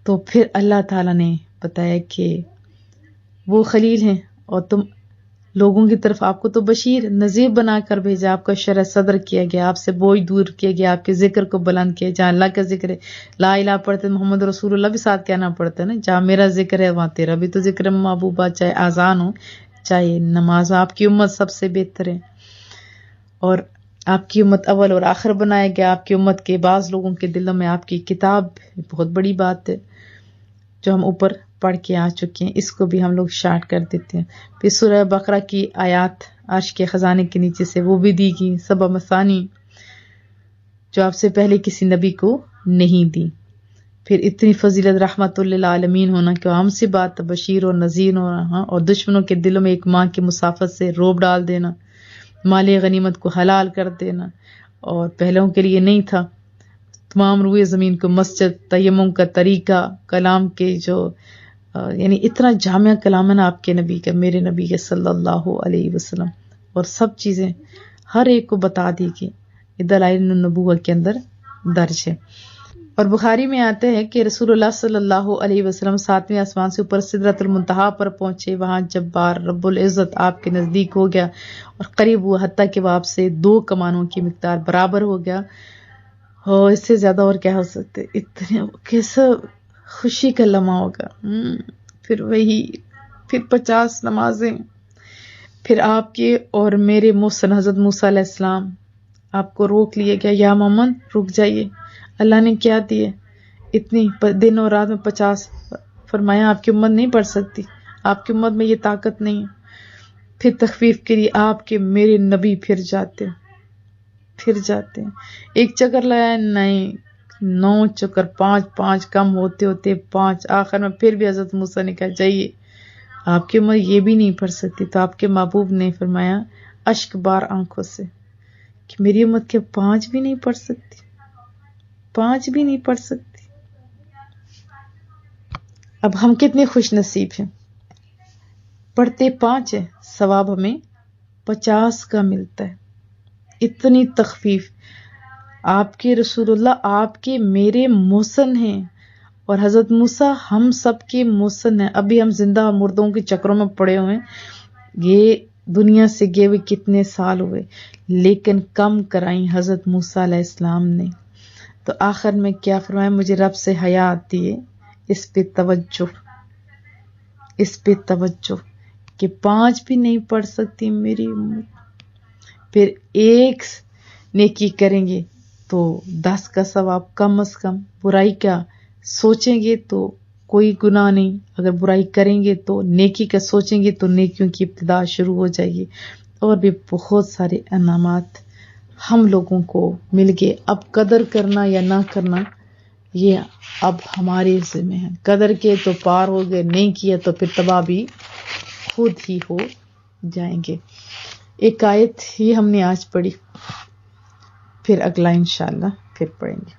تو پھر اللہ تعالیٰ نے بتایا کہ وہ خلیل ہیں، اور تم لوگوں کی طرف آپ کو تو بشیر نذیر بنا کر بھیجا، آپ کا شرح صدر کیا گیا، آپ سے بوجھ دور کیا گیا، آپ کے ذکر کو بلند کیا. جہاں اللہ کا ذکر ہے، لا الہ پڑھتے محمد رسول اللہ بھی ساتھ کہنا پڑتا ہے نا. جہاں میرا ذکر ہے وہاں تیرا بھی تو ذکر ہے محبوبہ، چاہے آذان ہو چاہے نماز. آپ کی امت سب سے بہتر ہے، اور آپ کی امت اول اور آخر بنایا گیا. آپ کی امت کے بعض لوگوں کے دلوں میں آپ کی کتاب بہت بڑی بات ہے جو ہم اوپر پڑھ کے آ چکے ہیں، اس کو بھی ہم لوگ شارٹ کر دیتے ہیں. پھر سورہ بقرہ کی آیات عرش کے خزانے کے نیچے سے وہ بھی دی گئی، سبع مثانی، جو آپ سے پہلے کسی نبی کو نہیں دی. پھر اتنی فضیلت رحمت للعالمین ہونا کہ ہم سے بات بشیر اور نذیر ہونا، اور دشمنوں کے دلوں میں ایک ماں کی مسافت سے روب ڈال دینا، مال غنیمت کو حلال کر دینا، اور پہلوں کے لیے نہیں تھا. تمام روئے زمین کو مسجد، تیمم کا طریقہ، کلام کے جو یعنی اتنا جامع کلام ہے نا آپ کے نبی کا، میرے نبی کے صلی اللہ علیہ وسلم، اور سب چیزیں ہر ایک کو بتا دی گئی. یہ دلائل النبوہ کے اندر درج ہے. اور بخاری میں آتے ہیں کہ رسول اللہ صلی اللہ علیہ وسلم 7ویں آسمان سے اوپر سدرۃ المنتہا پر پہنچے. وہاں جب بار رب العزت آپ کے نزدیک ہو گیا اور قریب ہوا، حتیٰ کہ وہ آپ سے 2 کمانوں کی مقدار برابر ہو گیا. اس سے زیادہ اور کیا ہو سکتے، اتنے کیسا خوشی کا لمحہ ہوگا. پھر وہی، پھر 50 نمازیں، پھر آپ کے اور میرے محسن حضرت موسیٰ علیہ السلام، آپ کو روک لیا گیا، یا محمد رک جائیے. اللہ نے کیا دیے، اتنی دن اور رات میں 50. فرمایا آپ کی امت نہیں پڑھ سکتی، آپ کی امت میں یہ طاقت نہیں ہے. پھر تخفیف کے لیے آپ کے میرے نبی پھر جاتے ہیں. ایک چکر لگایا نہیں، 9 چکر، 5 کم ہوتے ہوتے 5. آخر میں پھر بھی حضرت موسیٰ نے کہا جائیے، آپ کی امت یہ بھی نہیں پڑھ سکتی. تو آپ کے محبوب نے فرمایا اشک بار آنکھوں سے کہ میری امت کے 5 بھی نہیں پڑھ سکتی، 5 بھی نہیں پڑھ سکتی. اب ہم کتنے خوش نصیب ہیں، پڑھتے 5 ہیں، ثواب ہمیں 50 کا ملتا ہے. اتنی تخفیف. آپ کے رسول اللہ آپ کے میرے محسن ہیں، اور حضرت موسیٰ ہم سب کے محسن ہیں. ابھی ہم زندہ اور مردوں کے چکروں میں پڑے ہوئے ہیں. یہ دنیا سے گئے ہوئے کتنے سال ہوئے، لیکن کم کرائیں حضرت موسیٰ علیہ السلام نے. تو آخر میں کیا فرمایا، مجھے رب سے حیا آتی ہے، اس پہ توجہ کہ 5 بھی نہیں پڑھ سکتی میری امت. پھر 1 نیکی کریں گے تو 10 کا ثواب کم از کم. برائی کا سوچیں گے تو کوئی گناہ نہیں، اگر برائی کریں گے تو نیکی کا سوچیں گے تو نیکیوں کی ابتدا شروع ہو جائے گی. اور بھی بہت سارے انعامات ہم لوگوں کو مل گئے. اب قدر کرنا یا نہ کرنا یہ اب ہمارے ذمہ ہے. قدر کیے تو پار ہو گئے، نہیں کیا تو پھر تباہ بھی خود ہی ہو جائیں گے. ایک آیت ہی ہم نے آج پڑھی، پھر اگلا انشاءاللہ پھر پڑھیں گے.